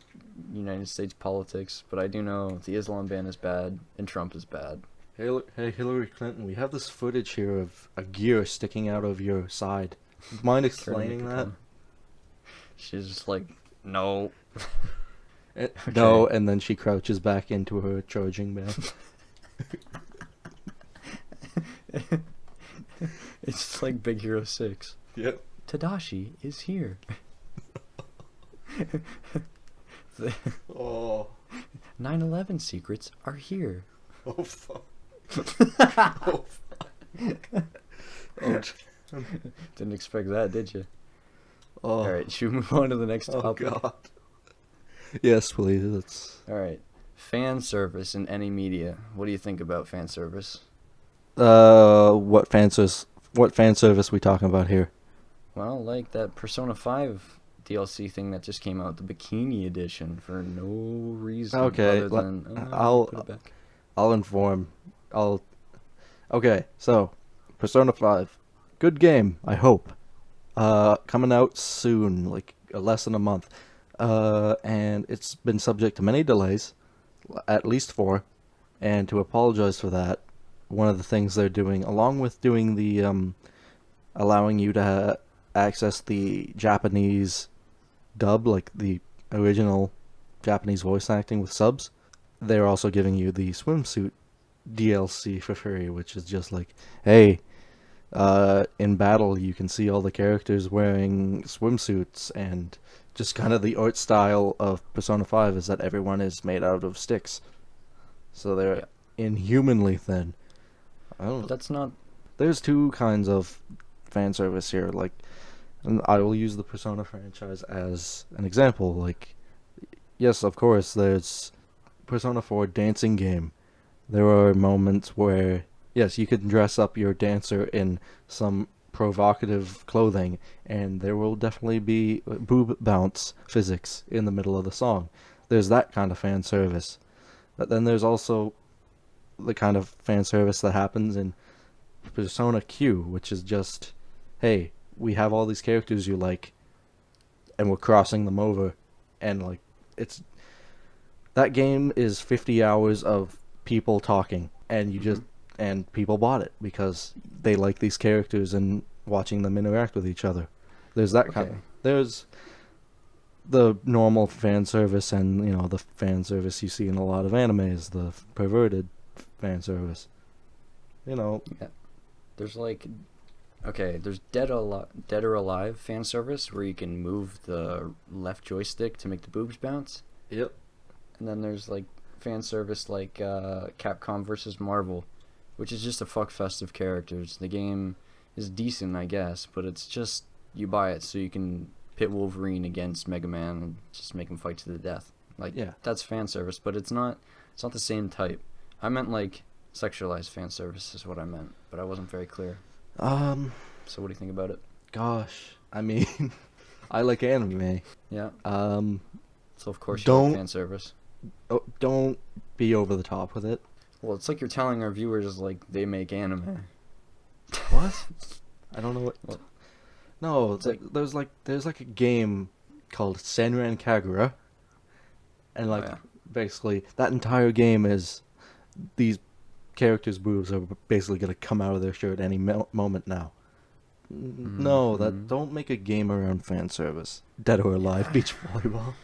Speaker 1: United States politics, but I do know the Islam ban is bad and Trump is bad.
Speaker 2: Hey, Hillary Clinton, we have this footage here of a gear sticking out of your side. Mind
Speaker 1: Turning it
Speaker 2: explaining that?
Speaker 1: become. She's just like, no.
Speaker 2: No,
Speaker 1: Okay.
Speaker 2: and then she crouches back into her charging bed.
Speaker 1: It's just like Big Hero 6.
Speaker 2: Yep.
Speaker 1: Tadashi is here. The
Speaker 2: Oh.
Speaker 1: 9/11 secrets are here.
Speaker 2: Oh, fuck. Oh, fuck. Oh,
Speaker 1: Didn't expect that, did you?
Speaker 2: oh.
Speaker 1: Alright, should we move on to the next
Speaker 2: Oh,
Speaker 1: topic?
Speaker 2: God. Yes, please. It's...
Speaker 1: Alright. Fan service in any media. What do you think about fan service?
Speaker 2: What fan service we talking about here?
Speaker 1: Well, like that Persona 5 DLC thing that just came out, the Bikini Edition, for no reason
Speaker 2: Okay,
Speaker 1: other than put it
Speaker 2: I'll
Speaker 1: back.
Speaker 2: inform. Okay, so Persona 5, good game. I hope. Coming out soon, like less than a month. And it's been subject to many delays, at least 4. And to apologize for that, one of the things they're doing, along with doing the allowing you to access the Japanese dub, like the original Japanese voice acting with subs, they're also giving you the swimsuit DLC for free, which is just like, hey, in battle you can see all the characters wearing swimsuits, and just kind of the art style of Persona 5 is that everyone is made out of sticks. So they're
Speaker 1: Yeah.
Speaker 2: inhumanly thin. I
Speaker 1: But
Speaker 2: don't.
Speaker 1: that's not.
Speaker 2: There's two kinds of fan service here. Like, and I will use the Persona franchise as an example. Like, yes, of course, there's Persona 4 dancing game. There are moments where, yes, you can dress up your dancer in some provocative clothing, and there will definitely be boob bounce physics in the middle of the song. There's that kind of fan service. But then there's also the kind of fan service that happens in Persona Q, which is just, hey, we have all these characters you like, and we're crossing them over, and like, it's that game is 50 hours of people talking, and you just and people bought it because they like these characters and watching them interact with each other. There's that kind of,
Speaker 1: Okay.
Speaker 2: there's the normal fan service, and the fan service you see in a lot of animes, the perverted fan service.
Speaker 1: Yeah. There's like. Okay, there's Dead or Alive fan service where you can move the left joystick to make the boobs bounce.
Speaker 2: Yep.
Speaker 1: And then there's like fan service like Capcom versus Marvel, which is just a fuck fest of characters. The game is decent, I guess, but it's just you buy it so you can pit Wolverine against Mega Man and just make him fight to the death. Like,
Speaker 2: Yeah.
Speaker 1: that's fan service, but it's not the same type. I meant like sexualized fan service is what I meant, but I wasn't very clear. So what do you think about it?
Speaker 2: Gosh, I mean, I like anime.
Speaker 1: Yeah.
Speaker 2: Um,
Speaker 1: So of course you
Speaker 2: Don't-
Speaker 1: like fan service.
Speaker 2: don't be over the top with it.
Speaker 1: Well, it's like you're telling our viewers like they make anime.
Speaker 2: What? I don't know what.
Speaker 1: Well,
Speaker 2: No,
Speaker 1: it's like-
Speaker 2: there's like a game called Senran Kagura, and like
Speaker 1: yeah.
Speaker 2: basically that entire game is these characters' boobs are basically gonna come out of their shirt any moment now. No,
Speaker 1: Mhm.
Speaker 2: don't make a game around fan service. Dead or Alive beach volleyball.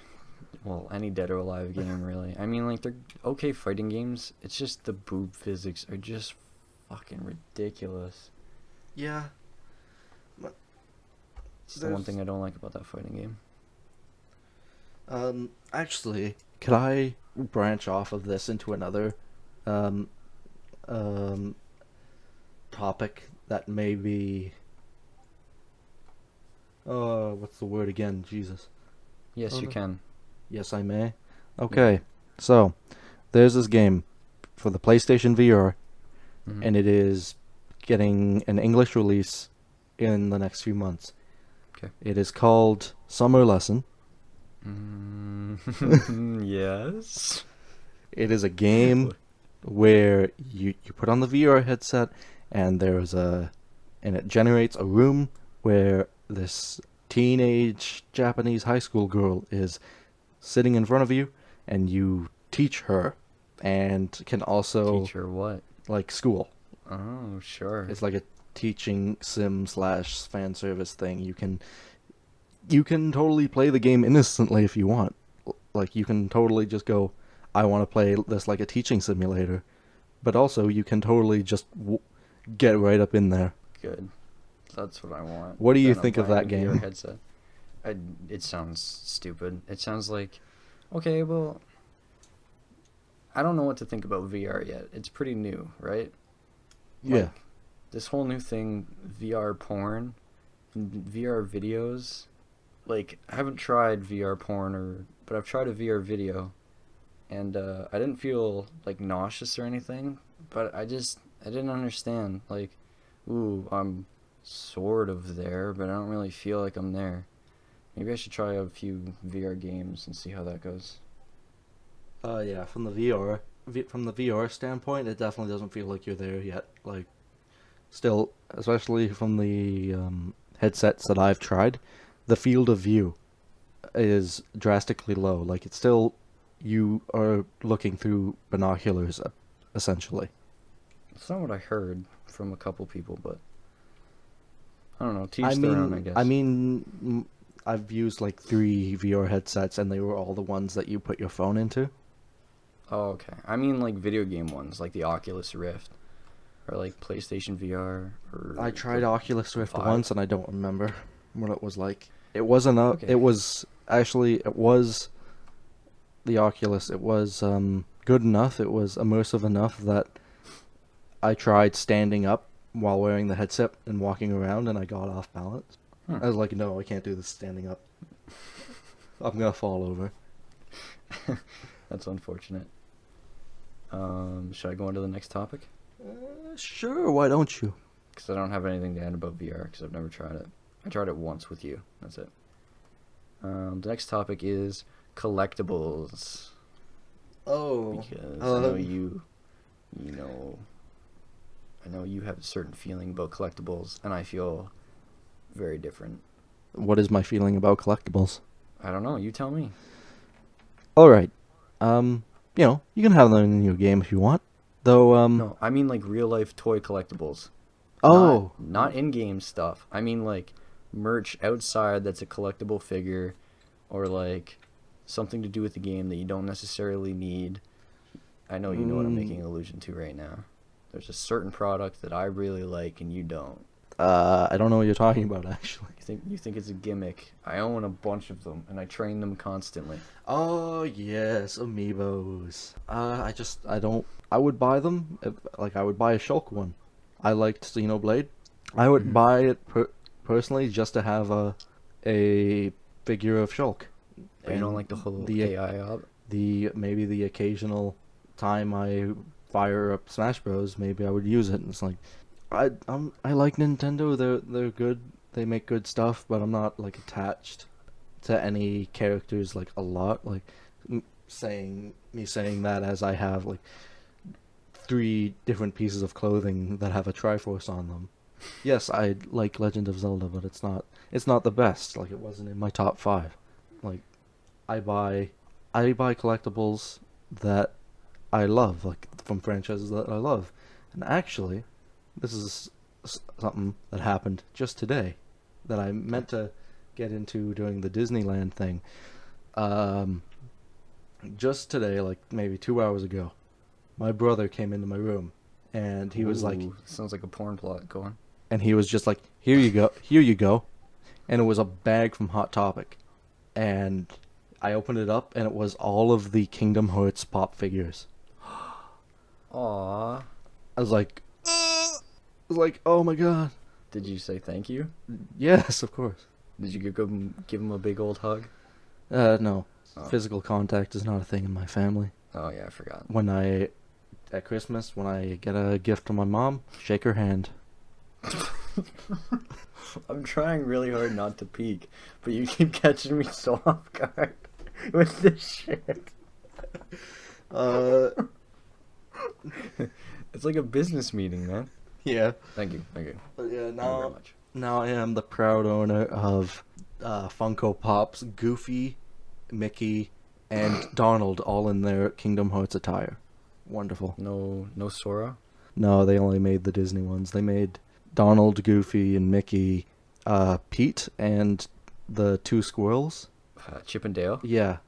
Speaker 1: Well, any Dead or Alive game, really. I mean, like, they're okay fighting games. It's just the boob physics are just fucking ridiculous.
Speaker 2: Yeah.
Speaker 1: It's the one thing I don't like about that fighting game.
Speaker 2: Actually, could I branch off of this into another um topic that may be what's the word again? Jesus.
Speaker 1: Yes, you
Speaker 2: no.
Speaker 1: can.
Speaker 2: Yes, I may. Okay. So, there's this game for the PlayStation VR,
Speaker 1: Mhm.
Speaker 2: and it is getting an English release in the next few months.
Speaker 1: Okay.
Speaker 2: It is called Summer Lesson.
Speaker 1: Yes.
Speaker 2: It is a game where you put on the VR headset, and and it generates a room where this teenage Japanese high school girl is sitting in front of you, and you teach her, and can also
Speaker 1: Teacher what?
Speaker 2: like school.
Speaker 1: Oh, sure.
Speaker 2: It's like a teaching sim slash fan service thing. You can totally play the game innocently if you want. Like you can totally just go, I want to play this like a teaching simulator, but also you can totally just get right up in there.
Speaker 1: Good. That's what I want.
Speaker 2: What do you
Speaker 1: Then I'm
Speaker 2: think of
Speaker 1: buying
Speaker 2: that
Speaker 1: a
Speaker 2: game?
Speaker 1: VR headset. It sounds stupid. It sounds like, okay, well, I don't know what to think about VR yet. It's pretty new, right?
Speaker 2: Yeah.
Speaker 1: Like, this whole new thing, VR porn, and VR videos. Like, I haven't tried VR porn, but I've tried a VR video, and I didn't feel like nauseous or anything, but I didn't understand. Like, ooh, I'm sort of there, but I don't really feel like I'm there. Maybe I should try a few VR games and see how that goes.
Speaker 2: Yeah, from the VR standpoint, it definitely doesn't feel like you're there yet. Like, still, especially from the headsets that I've tried, the field of view is drastically low. Like, it's still, you are looking through binoculars, essentially.
Speaker 1: It's not what I heard from a couple people, but I don't know. Teach
Speaker 2: I
Speaker 1: their own, I
Speaker 2: mean,
Speaker 1: guess.
Speaker 2: I mean, I've used like 3 VR headsets, and they were all the ones that you put your phone into.
Speaker 1: Oh, okay. I mean, like video game ones, like the Oculus Rift, or like PlayStation VR, or
Speaker 2: I tried
Speaker 1: the
Speaker 2: Oculus Rift
Speaker 1: Vive.
Speaker 2: once, and I don't remember what it was like. It wasn't a.
Speaker 1: Okay.
Speaker 2: It was actually. It was the Oculus. It was good enough. It was immersive enough that I tried standing up while wearing the headset and walking around, and I got off balance. I was like, no, I can't do this standing up. I'm gonna fall over.
Speaker 1: That's unfortunate. Should I go on to the next topic?
Speaker 2: Sure, why don't you?
Speaker 1: Because I don't have anything to add about VR because I've never tried it. I tried it once with you. That's it. The next topic is collectibles.
Speaker 2: Oh.
Speaker 1: Because I know I know you have a certain feeling about collectibles, and I feel very different.
Speaker 2: What is my feeling about collectibles?
Speaker 1: I don't know. You tell me.
Speaker 2: Alright. You can have them in your game if you want. Though,
Speaker 1: No, I mean like real life toy collectibles.
Speaker 2: Oh.
Speaker 1: Not in-game stuff. I mean like merch outside that's a collectible figure, or like something to do with the game that you don't necessarily need. I know you know what I'm making allusion to right now. There's a certain product that I really like and you don't.
Speaker 2: I don't know what you're talking about, actually.
Speaker 1: You think it's a gimmick. I own a bunch of them and I train them constantly.
Speaker 2: Oh, yes, amiibos. I would buy them. I would buy a Shulk one. I liked Xenoblade. I would buy it personally just to have a figure of Shulk.
Speaker 1: But you don't like the whole AI op?
Speaker 2: Maybe the occasional time I fire up Smash Bros, maybe I would use it. And it's like, I like Nintendo. They're good. They make good stuff, but I'm not like attached to any characters like a lot. Like saying that as I have like 3 different pieces of clothing that have a Triforce on them. Yes, I like Legend of Zelda, but it's not the best. Like, it wasn't in my top 5. Like, I buy collectibles that I love, like from franchises that I love. And actually, this is something that happened just today that I meant to get into during the Disneyland thing. Just today, like maybe 2 hours ago, my brother came into my room, and he was like,
Speaker 1: sounds like a porn plot. Go on.
Speaker 2: and he was just like, here you go, and it was a bag from Hot Topic, and I opened it up, and it was all of the Kingdom Hearts pop figures.
Speaker 1: Aww.
Speaker 2: I was like, oh my god.
Speaker 1: Did you say thank you?
Speaker 2: Yes, of course.
Speaker 1: Did you give him a big old hug?
Speaker 2: No.
Speaker 1: Oh.
Speaker 2: Physical contact is not a thing in my family.
Speaker 1: Oh yeah, I forgot.
Speaker 2: At Christmas, when I get a gift from my mom, shake her hand.
Speaker 1: I'm trying really hard not to peek, but you keep catching me so off guard with this shit. It's like a business meeting, man.
Speaker 2: Yeah.
Speaker 1: Thank you.
Speaker 2: But yeah,
Speaker 1: Thank you very much.
Speaker 2: now I am the proud owner of Funko Pop's Goofy, Mickey, and Donald all in their Kingdom Hearts attire. Wonderful.
Speaker 1: No Sora?
Speaker 2: No, they only made the Disney ones. They made Donald, Goofy, and Mickey, Pete, and the two squirrels.
Speaker 1: Chip and Dale?
Speaker 2: Yeah,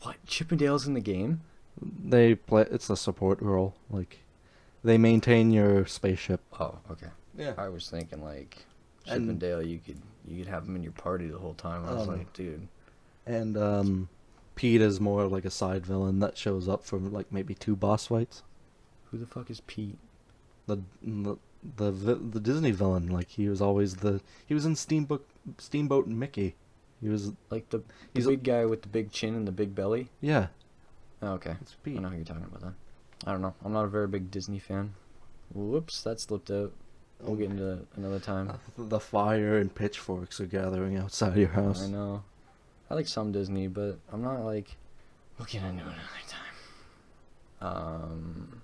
Speaker 1: What? Chip and Dale's in the game?
Speaker 2: they play. It's a support role. Like, they maintain your spaceship.
Speaker 1: Oh, okay.
Speaker 2: Yeah.
Speaker 1: I was thinking like Chip and
Speaker 2: And
Speaker 1: Dale, you could have them in your party the whole time. I was like, dude.
Speaker 2: and Pete is more like a side villain that shows up for like maybe 2 boss fights.
Speaker 1: Who the fuck is Pete?
Speaker 2: The Disney villain. Like, he was in Steamboat and Mickey. He was
Speaker 1: Like the
Speaker 2: he's
Speaker 1: big guy with the big chin and the big belly?
Speaker 2: yeah.
Speaker 1: Oh, okay.
Speaker 2: It's
Speaker 1: I
Speaker 2: Pete.
Speaker 1: know who you're talking about then. I don't know. I'm not a very big Disney fan. Whoops, that slipped out. We'll get into that another time.
Speaker 2: The fire and pitchforks are gathering outside your house.
Speaker 1: I know. I like some Disney, but I'm not like. We'll get into it another time.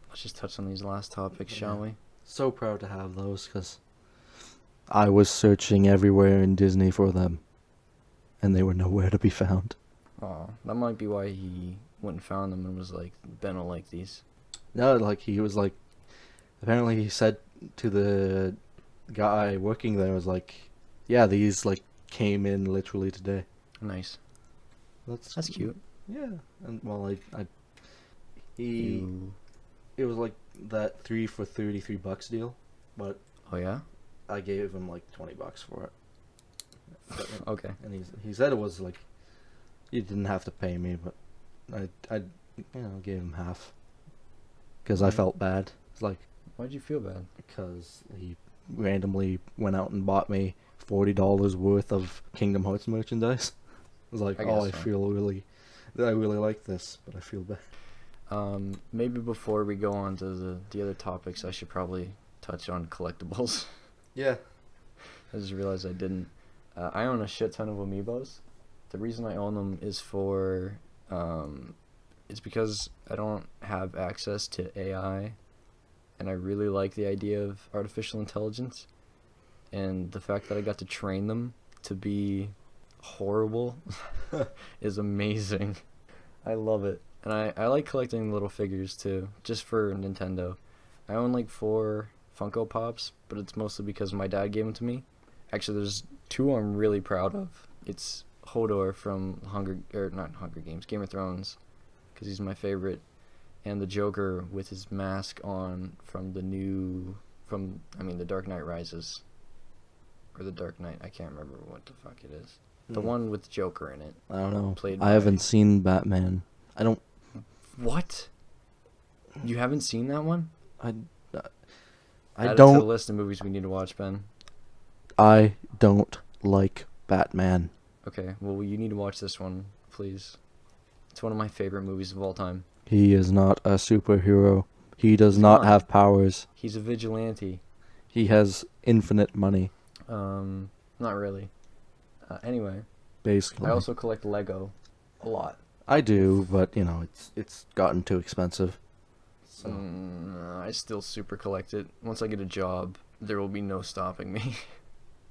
Speaker 1: Let's just touch on these last topics, shall we?
Speaker 2: So proud to have those, because I was searching everywhere in Disney for them, and they were nowhere to be found.
Speaker 1: Oh, that might be why he went and found them and was like, Ben will like these.
Speaker 2: No, like, he was like, apparently he said to the guy working there, was like, yeah, these like came in literally today.
Speaker 1: Nice.
Speaker 2: That's
Speaker 1: cute.
Speaker 2: Yeah, and well, he
Speaker 1: You...
Speaker 2: it was like that 3 for $33 deal, but
Speaker 1: Oh yeah.
Speaker 2: I gave him like $20 for it.
Speaker 1: Okay.
Speaker 2: And he said it was like, you didn't have to pay me, but I gave him half because I
Speaker 1: Right.
Speaker 2: felt bad. It's like,
Speaker 1: Why'd you feel bad?
Speaker 2: because he randomly went out and bought me $40 worth of Kingdom Hearts merchandise. I was like,
Speaker 1: I
Speaker 2: I
Speaker 1: guess so.
Speaker 2: feel I really like this, but I feel bad.
Speaker 1: Maybe before we go on to the other topics, I should probably touch on collectibles.
Speaker 2: Yeah.
Speaker 1: I just realized I didn't. I own a shit ton of amiibos. The reason I own them is for, it's because I don't have access to AI, and I really like the idea of artificial intelligence, and the fact that I got to train them to be horrible is amazing. I love it. And I like collecting little figures too, just for Nintendo. I own like 4 Funko Pops, but it's mostly because my dad gave them to me. Actually, there's 2 I'm really proud of. It's Hodor from not Hunger Games, Game of Thrones, because he's my favorite, and the Joker with his mask on from the Dark Knight Rises, or the Dark Knight. I can't remember what the fuck it is. The one with Joker in it.
Speaker 2: I don't know.
Speaker 1: Played
Speaker 2: I
Speaker 1: by-
Speaker 2: haven't seen Batman. I don't.
Speaker 1: What? You haven't seen that one?
Speaker 2: I
Speaker 1: Add it to the
Speaker 2: don't.
Speaker 1: list of movies we need to watch, Ben.
Speaker 2: I don't like Batman.
Speaker 1: Okay, well, you need to watch this one, please. It's one of my favorite movies of all time.
Speaker 2: He is not a superhero. He does
Speaker 1: He's
Speaker 2: not
Speaker 1: not.
Speaker 2: have powers.
Speaker 1: He's a vigilante.
Speaker 2: He has infinite money,
Speaker 1: Not really. Anyway,
Speaker 2: basically.
Speaker 1: I also collect Lego a lot.
Speaker 2: I do, but it's gotten too expensive. So
Speaker 1: I still super collect it. Once I get a job, there will be no stopping me.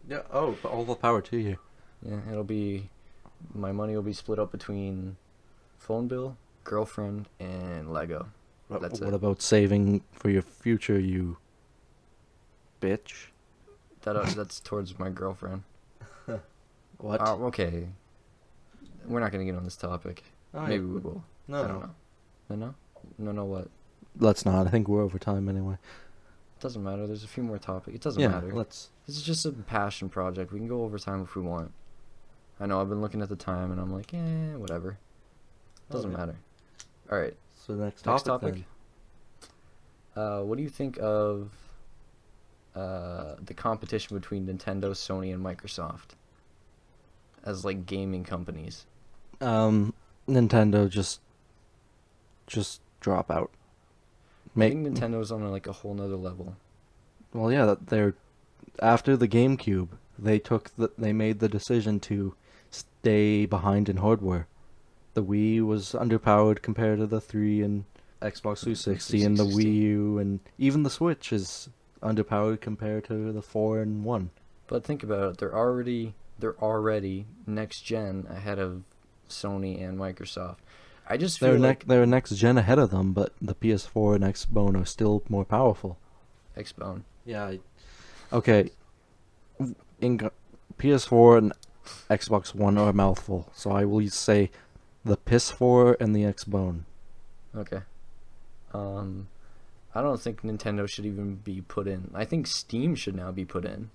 Speaker 2: yeah. Oh, but all the power to you.
Speaker 1: Yeah, my money will be split up between phone bill, girlfriend, and Lego. That's
Speaker 2: What
Speaker 1: it.
Speaker 2: about saving for your future, you bitch?
Speaker 1: That's towards my girlfriend.
Speaker 2: What?
Speaker 1: Okay. We're not gonna get on this topic.
Speaker 2: Oh,
Speaker 1: Maybe
Speaker 2: yeah.
Speaker 1: we will.
Speaker 2: No,
Speaker 1: I don't know. No, what?
Speaker 2: Let's not. I think we're over time anyway.
Speaker 1: Doesn't matter. There's a few more topics. It doesn't
Speaker 2: Yeah,
Speaker 1: matter.
Speaker 2: let's.
Speaker 1: This is just a passion project. We can go over time if we want. I know I've been looking at the time and I'm like, whatever. Doesn't
Speaker 2: Okay.
Speaker 1: matter. All right.
Speaker 2: So next
Speaker 1: Next
Speaker 2: topic.
Speaker 1: topic. What do you think of the competition between Nintendo, Sony, and Microsoft as like gaming companies?
Speaker 2: Nintendo just drop out.
Speaker 1: I think Nintendo's on like a whole nother level.
Speaker 2: Well, yeah, they're after the GameCube, they made the decision to stay behind in hardware. The Wii was underpowered compared to the 3 and Xbox 360 and the
Speaker 1: 360.
Speaker 2: Wii U, and even the Switch is underpowered compared to the 4 and 1.
Speaker 1: But think about it. They're already next gen ahead of Sony and Microsoft. I just feel like
Speaker 2: they're next gen ahead of them, but the PS4 and Xbone are still more powerful.
Speaker 1: Xbone.
Speaker 2: Yeah. Okay. PS4 and Xbox One are a mouthful, so I will say the PS4 and the Xbone.
Speaker 1: Okay. I don't think Nintendo should even be put in. I think Steam should now be put in.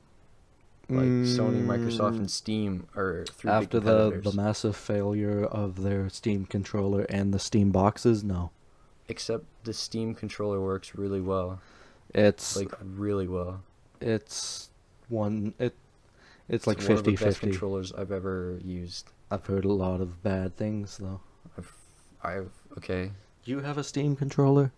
Speaker 1: Like Sony, Microsoft, and Steam are three big
Speaker 2: After
Speaker 1: competitors.
Speaker 2: the massive failure of their Steam controller and the Steam boxes, no.
Speaker 1: Except the Steam controller works really well.
Speaker 2: It's
Speaker 1: Like really well.
Speaker 2: it's one it it's like
Speaker 1: one of the best
Speaker 2: 50-50.
Speaker 1: controllers I've ever used.
Speaker 2: I've heard a lot of bad things though.
Speaker 1: Okay.
Speaker 2: You have a Steam controller?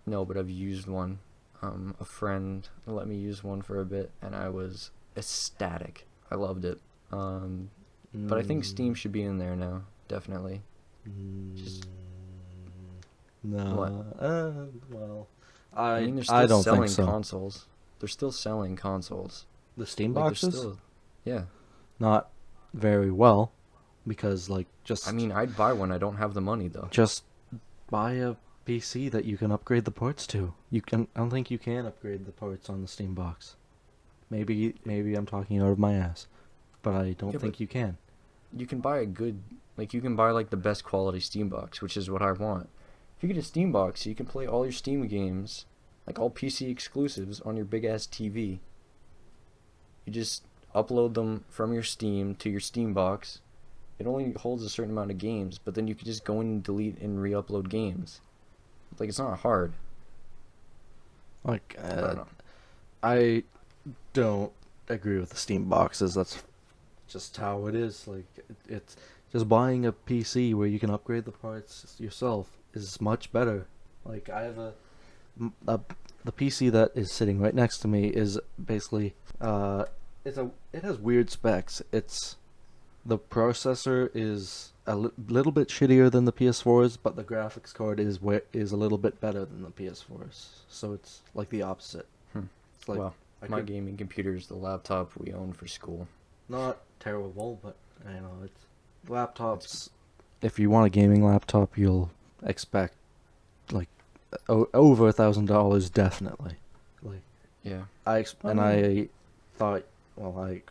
Speaker 1: No, but I've used one. A friend let me use one for a bit, and I was ecstatic. I loved it. But I think Steam should be in there now, definitely. Just
Speaker 2: No.
Speaker 1: What?
Speaker 2: Well,
Speaker 1: I mean, they're still
Speaker 2: I don't
Speaker 1: selling
Speaker 2: think so.
Speaker 1: consoles. They're still selling consoles.
Speaker 2: The Steam
Speaker 1: Like, they're
Speaker 2: boxes?
Speaker 1: still, yeah.
Speaker 2: Not very well, because like just
Speaker 1: I mean, I'd buy one. I don't have the money though.
Speaker 2: just buy a PC that you can upgrade the ports to. I don't think you can upgrade the ports on the Steam box. Maybe I'm talking out of my ass, but I don't
Speaker 1: Yeah,
Speaker 2: think
Speaker 1: but
Speaker 2: you can.
Speaker 1: you can buy you can buy like the best quality Steam box, which is what I want. If you get a Steam box, you can play all your Steam games, like all PC exclusives, on your big ass TV. You just upload them from your Steam to your Steam box. It only holds a certain amount of games, but then you can just go in and delete and re-upload games. Like, it's not hard.
Speaker 2: Like,
Speaker 1: I don't know.
Speaker 2: I don't agree with the Steam boxes. That's just how it is. Like, it's just buying a PC where you can upgrade the parts yourself is much better. Like, I have the PC that is sitting right next to me is basically it has weird specs. The processor is a little bit shittier than the PS4's, but the graphics card is a little bit better than the PS4's. So it's like the opposite. It's like
Speaker 1: Well, my gaming computer is the laptop we own for school.
Speaker 2: not terrible, but it's laptops. If you want a gaming laptop, you'll expect like over $1,000 definitely. Like
Speaker 1: Yeah.
Speaker 2: I thought, well, I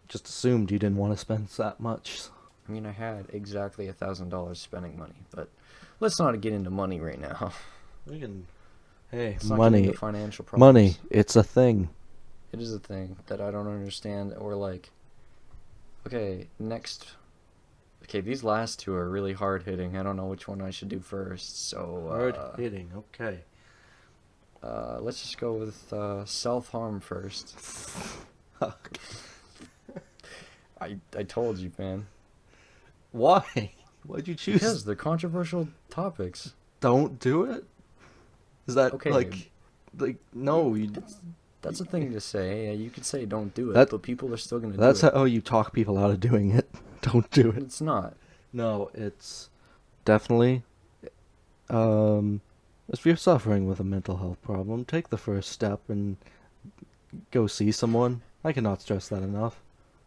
Speaker 2: just assumed you didn't want to spend that much.
Speaker 1: I mean, I had exactly $1,000 spending money, but let's not get into money right now.
Speaker 2: We can, hey,
Speaker 1: Let's not get
Speaker 2: money,
Speaker 1: into financial problems.
Speaker 2: money, it's a thing.
Speaker 1: It is a thing that I don't understand, or like, okay, these last two are really hard hitting. I don't know which one I should do first, so
Speaker 2: Hard hitting, okay.
Speaker 1: let's just go with self-harm first. I told you, man.
Speaker 2: Why? Why'd you choose?
Speaker 1: Because they're controversial topics.
Speaker 2: Don't do it. Is that
Speaker 1: Okay.
Speaker 2: like no?
Speaker 1: That's a thing to say. You could say don't do it,
Speaker 2: That-
Speaker 1: but people are still gonna
Speaker 2: That's
Speaker 1: do it.
Speaker 2: how you talk people out of doing it. Don't do it.
Speaker 1: It's not.
Speaker 2: No, it's definitely. If you're suffering with a mental health problem, take the first step and go see someone. I cannot stress that enough.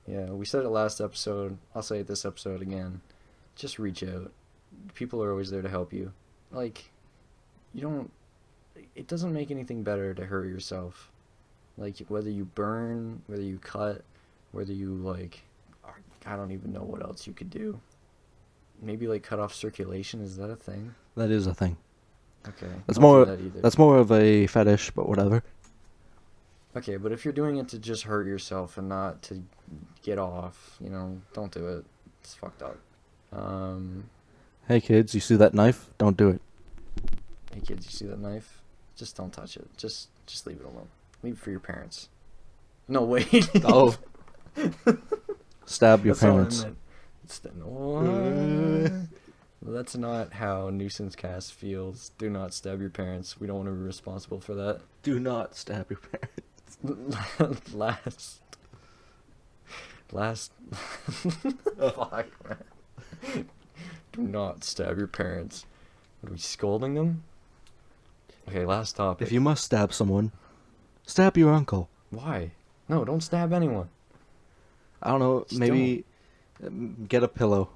Speaker 1: Yeah, we said it last episode. I'll say it this episode again. Just reach out. People are always there to help you. Like, it doesn't make anything better to hurt yourself. Like, whether you burn, whether you cut, whether you, like, I don't even know what else you could do. Maybe, like, cut off circulation. Is that a thing?
Speaker 2: That is a thing.
Speaker 1: Okay.
Speaker 2: That's
Speaker 1: don't
Speaker 2: more.
Speaker 1: do that either.
Speaker 2: That's more of a fetish, but whatever.
Speaker 1: Okay, but if you're doing it to just hurt yourself and not to get off, don't do it. It's fucked up.
Speaker 2: Hey kids, you see that knife? Don't do it.
Speaker 1: Hey kids, you see that knife? Just don't touch it. Just leave it alone. Leave it for your parents. No, wait.
Speaker 2: Oh. Stab your
Speaker 1: That's not what I
Speaker 2: parents.
Speaker 1: meant. What? Well, that's not how Nuisance Cast feels. Do not stab your parents. We don't want to be responsible for that.
Speaker 2: Do not stab your parents.
Speaker 1: Last. Fuck, man. Do not stab your parents. Are we scolding them? Okay, last topic.
Speaker 2: If you must stab someone, stab your uncle.
Speaker 1: Why? No, don't stab anyone.
Speaker 2: I don't know,
Speaker 1: Just
Speaker 2: maybe get a pillow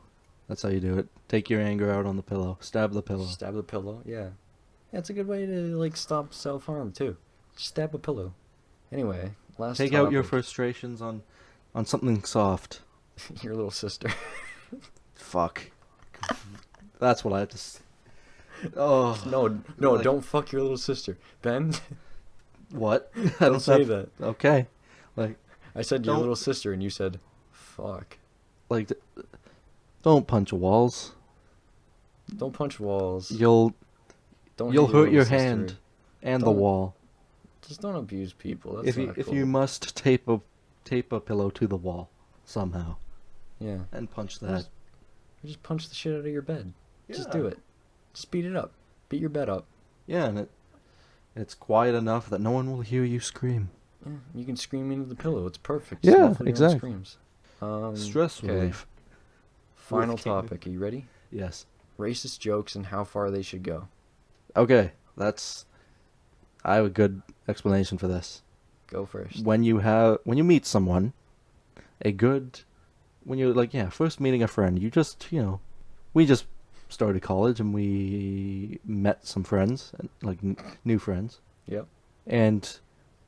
Speaker 2: That's how you do it. Take your anger out on the pillow. Stab the pillow.
Speaker 1: Stab the pillow. Yeah. That's a good way to like stop self-harm too. Just stab a pillow. Anyway, last
Speaker 2: Take
Speaker 1: topic.
Speaker 2: out your frustrations on something soft.
Speaker 1: Your little sister.
Speaker 2: Fuck. That's what I have to say. Oh.
Speaker 1: No, like, don't fuck your little sister. Ben?
Speaker 2: What?
Speaker 1: Don't say that.
Speaker 2: Okay. Like,
Speaker 1: I said your little sister and you said, fuck.
Speaker 2: Like, don't punch walls.
Speaker 1: Don't punch walls.
Speaker 2: You'll hurt your hand and the wall.
Speaker 1: Just don't abuse people. That's not cool.
Speaker 2: If you must tape a pillow to the wall somehow.
Speaker 1: Yeah.
Speaker 2: And punch that.
Speaker 1: Just punch the shit out of your bed.
Speaker 2: Yeah.
Speaker 1: Just do it. Just beat it up. Beat your bed up.
Speaker 2: Yeah, and it's quiet enough that no one will hear you scream.
Speaker 1: Yeah, you can scream into the pillow. It's perfect.
Speaker 2: Yeah, exactly.
Speaker 1: Screams.
Speaker 2: Stress relief.
Speaker 1: Final topic. Are you ready?
Speaker 2: Yes.
Speaker 1: Racist jokes and how far they should go.
Speaker 2: Okay, I have a good explanation for this.
Speaker 1: Go first.
Speaker 2: When you meet someone, when you're like, first meeting a friend, you just, we just started college and we met some friends, like new friends.
Speaker 1: Yep.
Speaker 2: And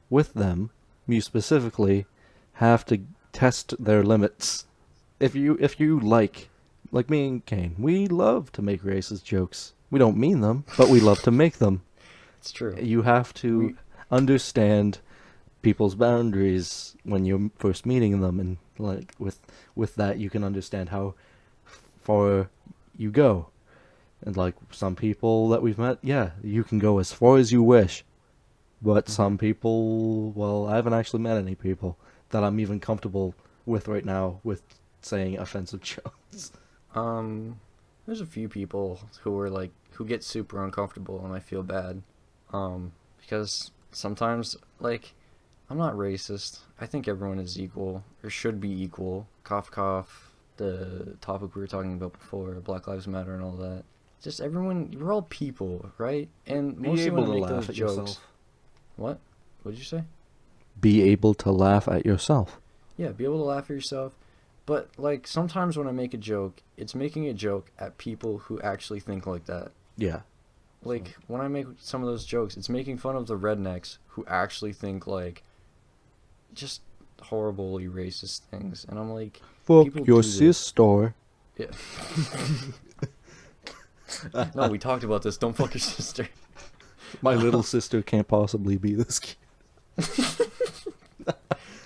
Speaker 2: with them, you specifically have to test their limits. If you like me and Kaine, we love to make racist jokes. We don't mean them, but we love to make them.
Speaker 1: It's true.
Speaker 2: You have to understand people's boundaries when you're first meeting them, and like with that you can understand how far you go. And like some people that we've met, you can go as far as you wish. But some people, well, I haven't actually met any people that I'm even comfortable with right now with saying offensive jokes.
Speaker 1: There's a few people who get super uncomfortable and I feel bad. Because sometimes, like, I'm not racist. I think everyone is equal, or should be equal. Cough, cough. The topic we were talking about before, Black Lives Matter and all that. Just everyone, we're all people, right? And mostly when I make those jokes.
Speaker 2: Yourself.
Speaker 1: What? What did you say?
Speaker 2: Be able to laugh at yourself.
Speaker 1: Yeah, be able to laugh at yourself. But, like, sometimes when I make a joke, it's making a joke at people who actually think like that.
Speaker 2: Yeah.
Speaker 1: Like, when I make some of those jokes, it's making fun of the rednecks who actually think, like, just horribly racist things. And I'm like,
Speaker 2: fuck your sister.
Speaker 1: Yeah. No, we talked about this. Don't fuck your sister.
Speaker 2: My little sister can't possibly be this cute.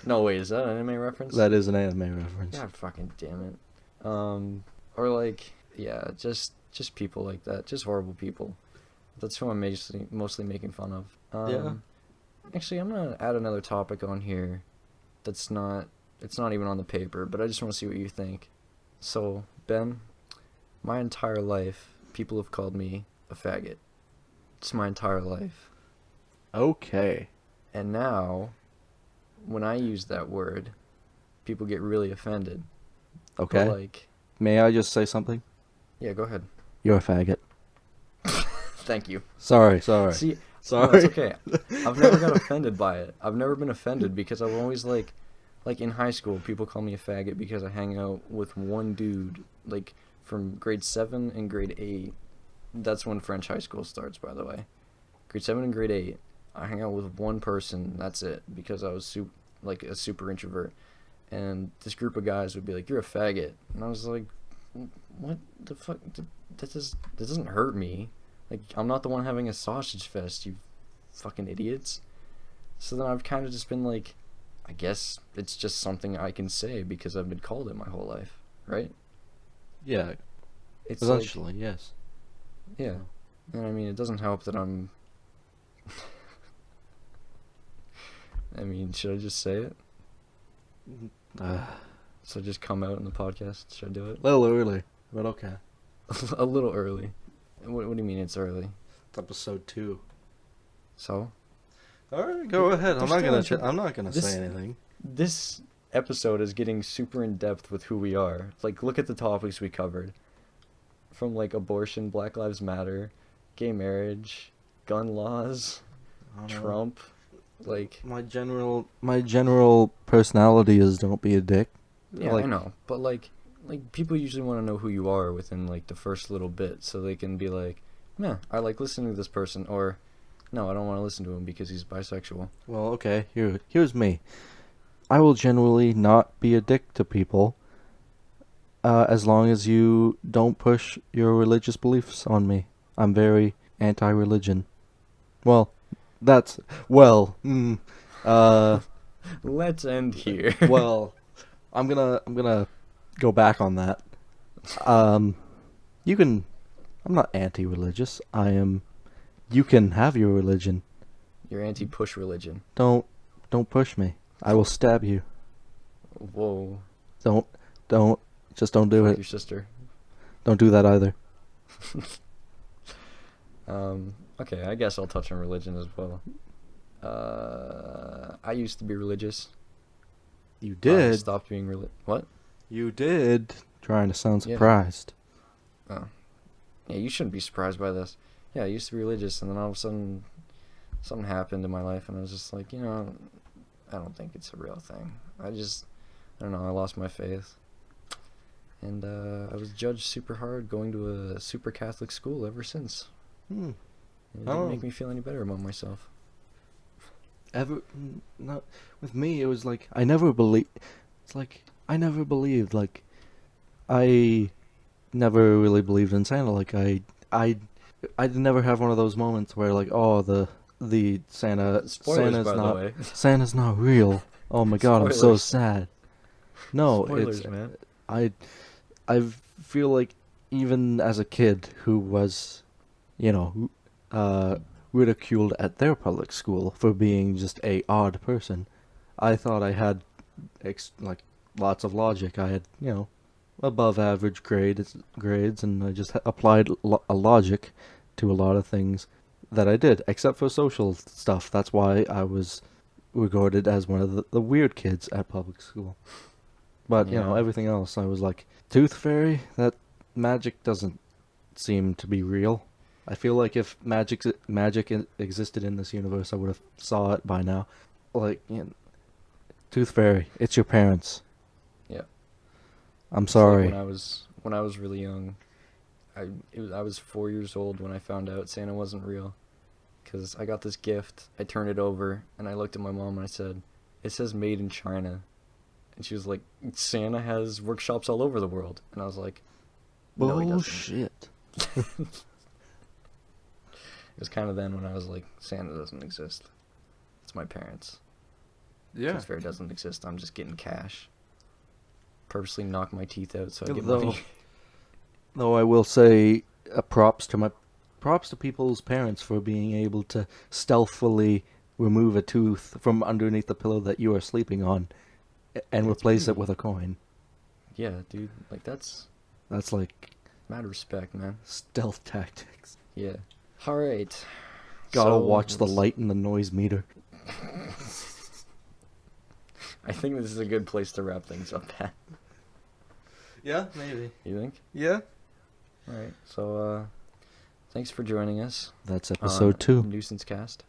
Speaker 1: No, wait, is that an anime reference?
Speaker 2: That is an anime reference.
Speaker 1: God fucking damn it. Or like, yeah, just people like that. Just horrible people. That's who I'm mostly making fun of.
Speaker 2: Yeah.
Speaker 1: Actually, I'm gonna add another topic on here it's not even on the paper, but I just want to see what you think. So, Ben, my entire life, people have called me a faggot. It's my entire life.
Speaker 2: Okay.
Speaker 1: And now, when I use that word, people get really offended.
Speaker 2: Okay.
Speaker 1: But like,
Speaker 2: may I just say something?
Speaker 1: Yeah, go ahead.
Speaker 2: You're a faggot.
Speaker 1: Thank you.
Speaker 2: Sorry.
Speaker 1: See,
Speaker 2: sorry.
Speaker 1: No, it's okay. I've never got offended by it. I've never been offended because I've always like in high school, people call me a faggot because I hang out with one dude, like from grade 7 and grade 8. That's when French high school starts, by the way. Grade 7 and grade 8, I hang out with one person. That's it, because I was a super introvert. And this group of guys would be like, "You're a faggot," and I was like, "What the fuck? That doesn't hurt me. Like, I'm not the one having a sausage fest, you fucking idiots." So then I've kind of just been like, I guess it's just something I can say because I've been called it my whole life, right?
Speaker 2: Yeah.
Speaker 1: It's
Speaker 2: eventually, yes.
Speaker 1: Yeah. And I mean, it doesn't help that I'm... I mean, should I just say it? So just come out in the podcast? Should I do it?
Speaker 2: A little early, but okay.
Speaker 1: A little early. What do you mean it's early?
Speaker 2: It's episode 2.
Speaker 1: So?
Speaker 2: Alright, go ahead. I'm not gonna say anything.
Speaker 1: This episode is getting super in depth with who we are. Like, look at the topics we covered. From like abortion, Black Lives Matter, gay marriage, gun laws, Trump. Like,
Speaker 2: my general personality is don't be a dick.
Speaker 1: Yeah, like, I know, but like like people usually want to know who you are within like the first little bit, so they can be like, "Yeah, I like listening to this person," or "No, I don't want to listen to him because he's bisexual."
Speaker 2: Well, okay, here's me. I will generally not be a dick to people as long as you don't push your religious beliefs on me. I'm very anti-religion. Well, that's well. Uh,
Speaker 1: Let's end here.
Speaker 2: well, I'm gonna go back on that. Um, you can. I'm not anti-religious. I am. You can have your religion.
Speaker 1: You're anti-push religion.
Speaker 2: Don't push me. I will stab you.
Speaker 1: Whoa.
Speaker 2: Don't just don't do
Speaker 1: Fuck
Speaker 2: it.
Speaker 1: your sister.
Speaker 2: Don't do that either.
Speaker 1: Okay, I guess I'll touch on religion as well. I used to be religious.
Speaker 2: You
Speaker 1: I
Speaker 2: did.
Speaker 1: stopped being What?
Speaker 2: You did. Trying to sound
Speaker 1: Yeah.
Speaker 2: surprised.
Speaker 1: Oh. Yeah, you shouldn't be surprised by this. Yeah, I used to be religious, and then all of a sudden, something happened in my life, and I was just like, I don't think it's a real thing. I don't know, I lost my faith. And I was judged super hard going to a super Catholic school ever since.
Speaker 2: Hmm.
Speaker 1: It didn't make me feel any better about myself.
Speaker 2: Not with me. It was like I never believed. It's like I never believed. Like I never really believed in Santa. Like I'd never have one of those moments where like, oh, the
Speaker 1: Spoilers,
Speaker 2: Santa's
Speaker 1: by the
Speaker 2: not
Speaker 1: way.
Speaker 2: Santa's not real. Oh my god, I'm so
Speaker 1: Spoilers.
Speaker 2: sad. No,
Speaker 1: Spoilers,
Speaker 2: it's
Speaker 1: man.
Speaker 2: I I feel like even as a kid who was, you know, ridiculed at their public school for being just a odd person, I thought I had like lots of logic. I had, above average grades, and I just applied a logic to a lot of things that I did, except for social stuff. That's why I was regarded as one of the weird kids at public school. But,
Speaker 1: Yeah.
Speaker 2: everything else, I was like, Tooth Fairy, that magic doesn't seem to be real. I feel like if magic existed in this universe, I would have saw it by now. Like, Tooth Fairy, it's your parents.
Speaker 1: Yeah.
Speaker 2: I'm
Speaker 1: It's like
Speaker 2: sorry.
Speaker 1: when I was really young, I was 4 years old when I found out Santa wasn't real, because I got this gift. I turned it over and I looked at my mom and I said, "It says made in China," and she was like, "Santa has workshops all over the world," and I was like, "No, he doesn't."
Speaker 2: Bullshit.
Speaker 1: It was kind of then when I was like, Santa doesn't exist. It's my parents.
Speaker 2: Yeah.
Speaker 1: Tooth Fairy doesn't exist. I'm just getting cash. Purposely knock my teeth out so I get
Speaker 2: Though-
Speaker 1: money.
Speaker 2: Though I will say, props to people's parents for being able to stealthily remove a tooth from underneath the pillow that you are sleeping on, and
Speaker 1: That's
Speaker 2: replace it
Speaker 1: pretty-
Speaker 2: with a coin.
Speaker 1: Yeah, dude. Like, that's
Speaker 2: That's like
Speaker 1: mad respect, man.
Speaker 2: stealth tactics.
Speaker 1: Yeah. Alright.
Speaker 2: Gotta
Speaker 1: So,
Speaker 2: watch the
Speaker 1: let's-
Speaker 2: light and the noise meter.
Speaker 1: I think this is a good place to wrap things up at.
Speaker 2: Yeah, maybe.
Speaker 1: You think?
Speaker 2: Yeah.
Speaker 1: Alright. So, thanks for joining us
Speaker 2: That's
Speaker 1: on
Speaker 2: episode 2.
Speaker 1: Nuisance Cast.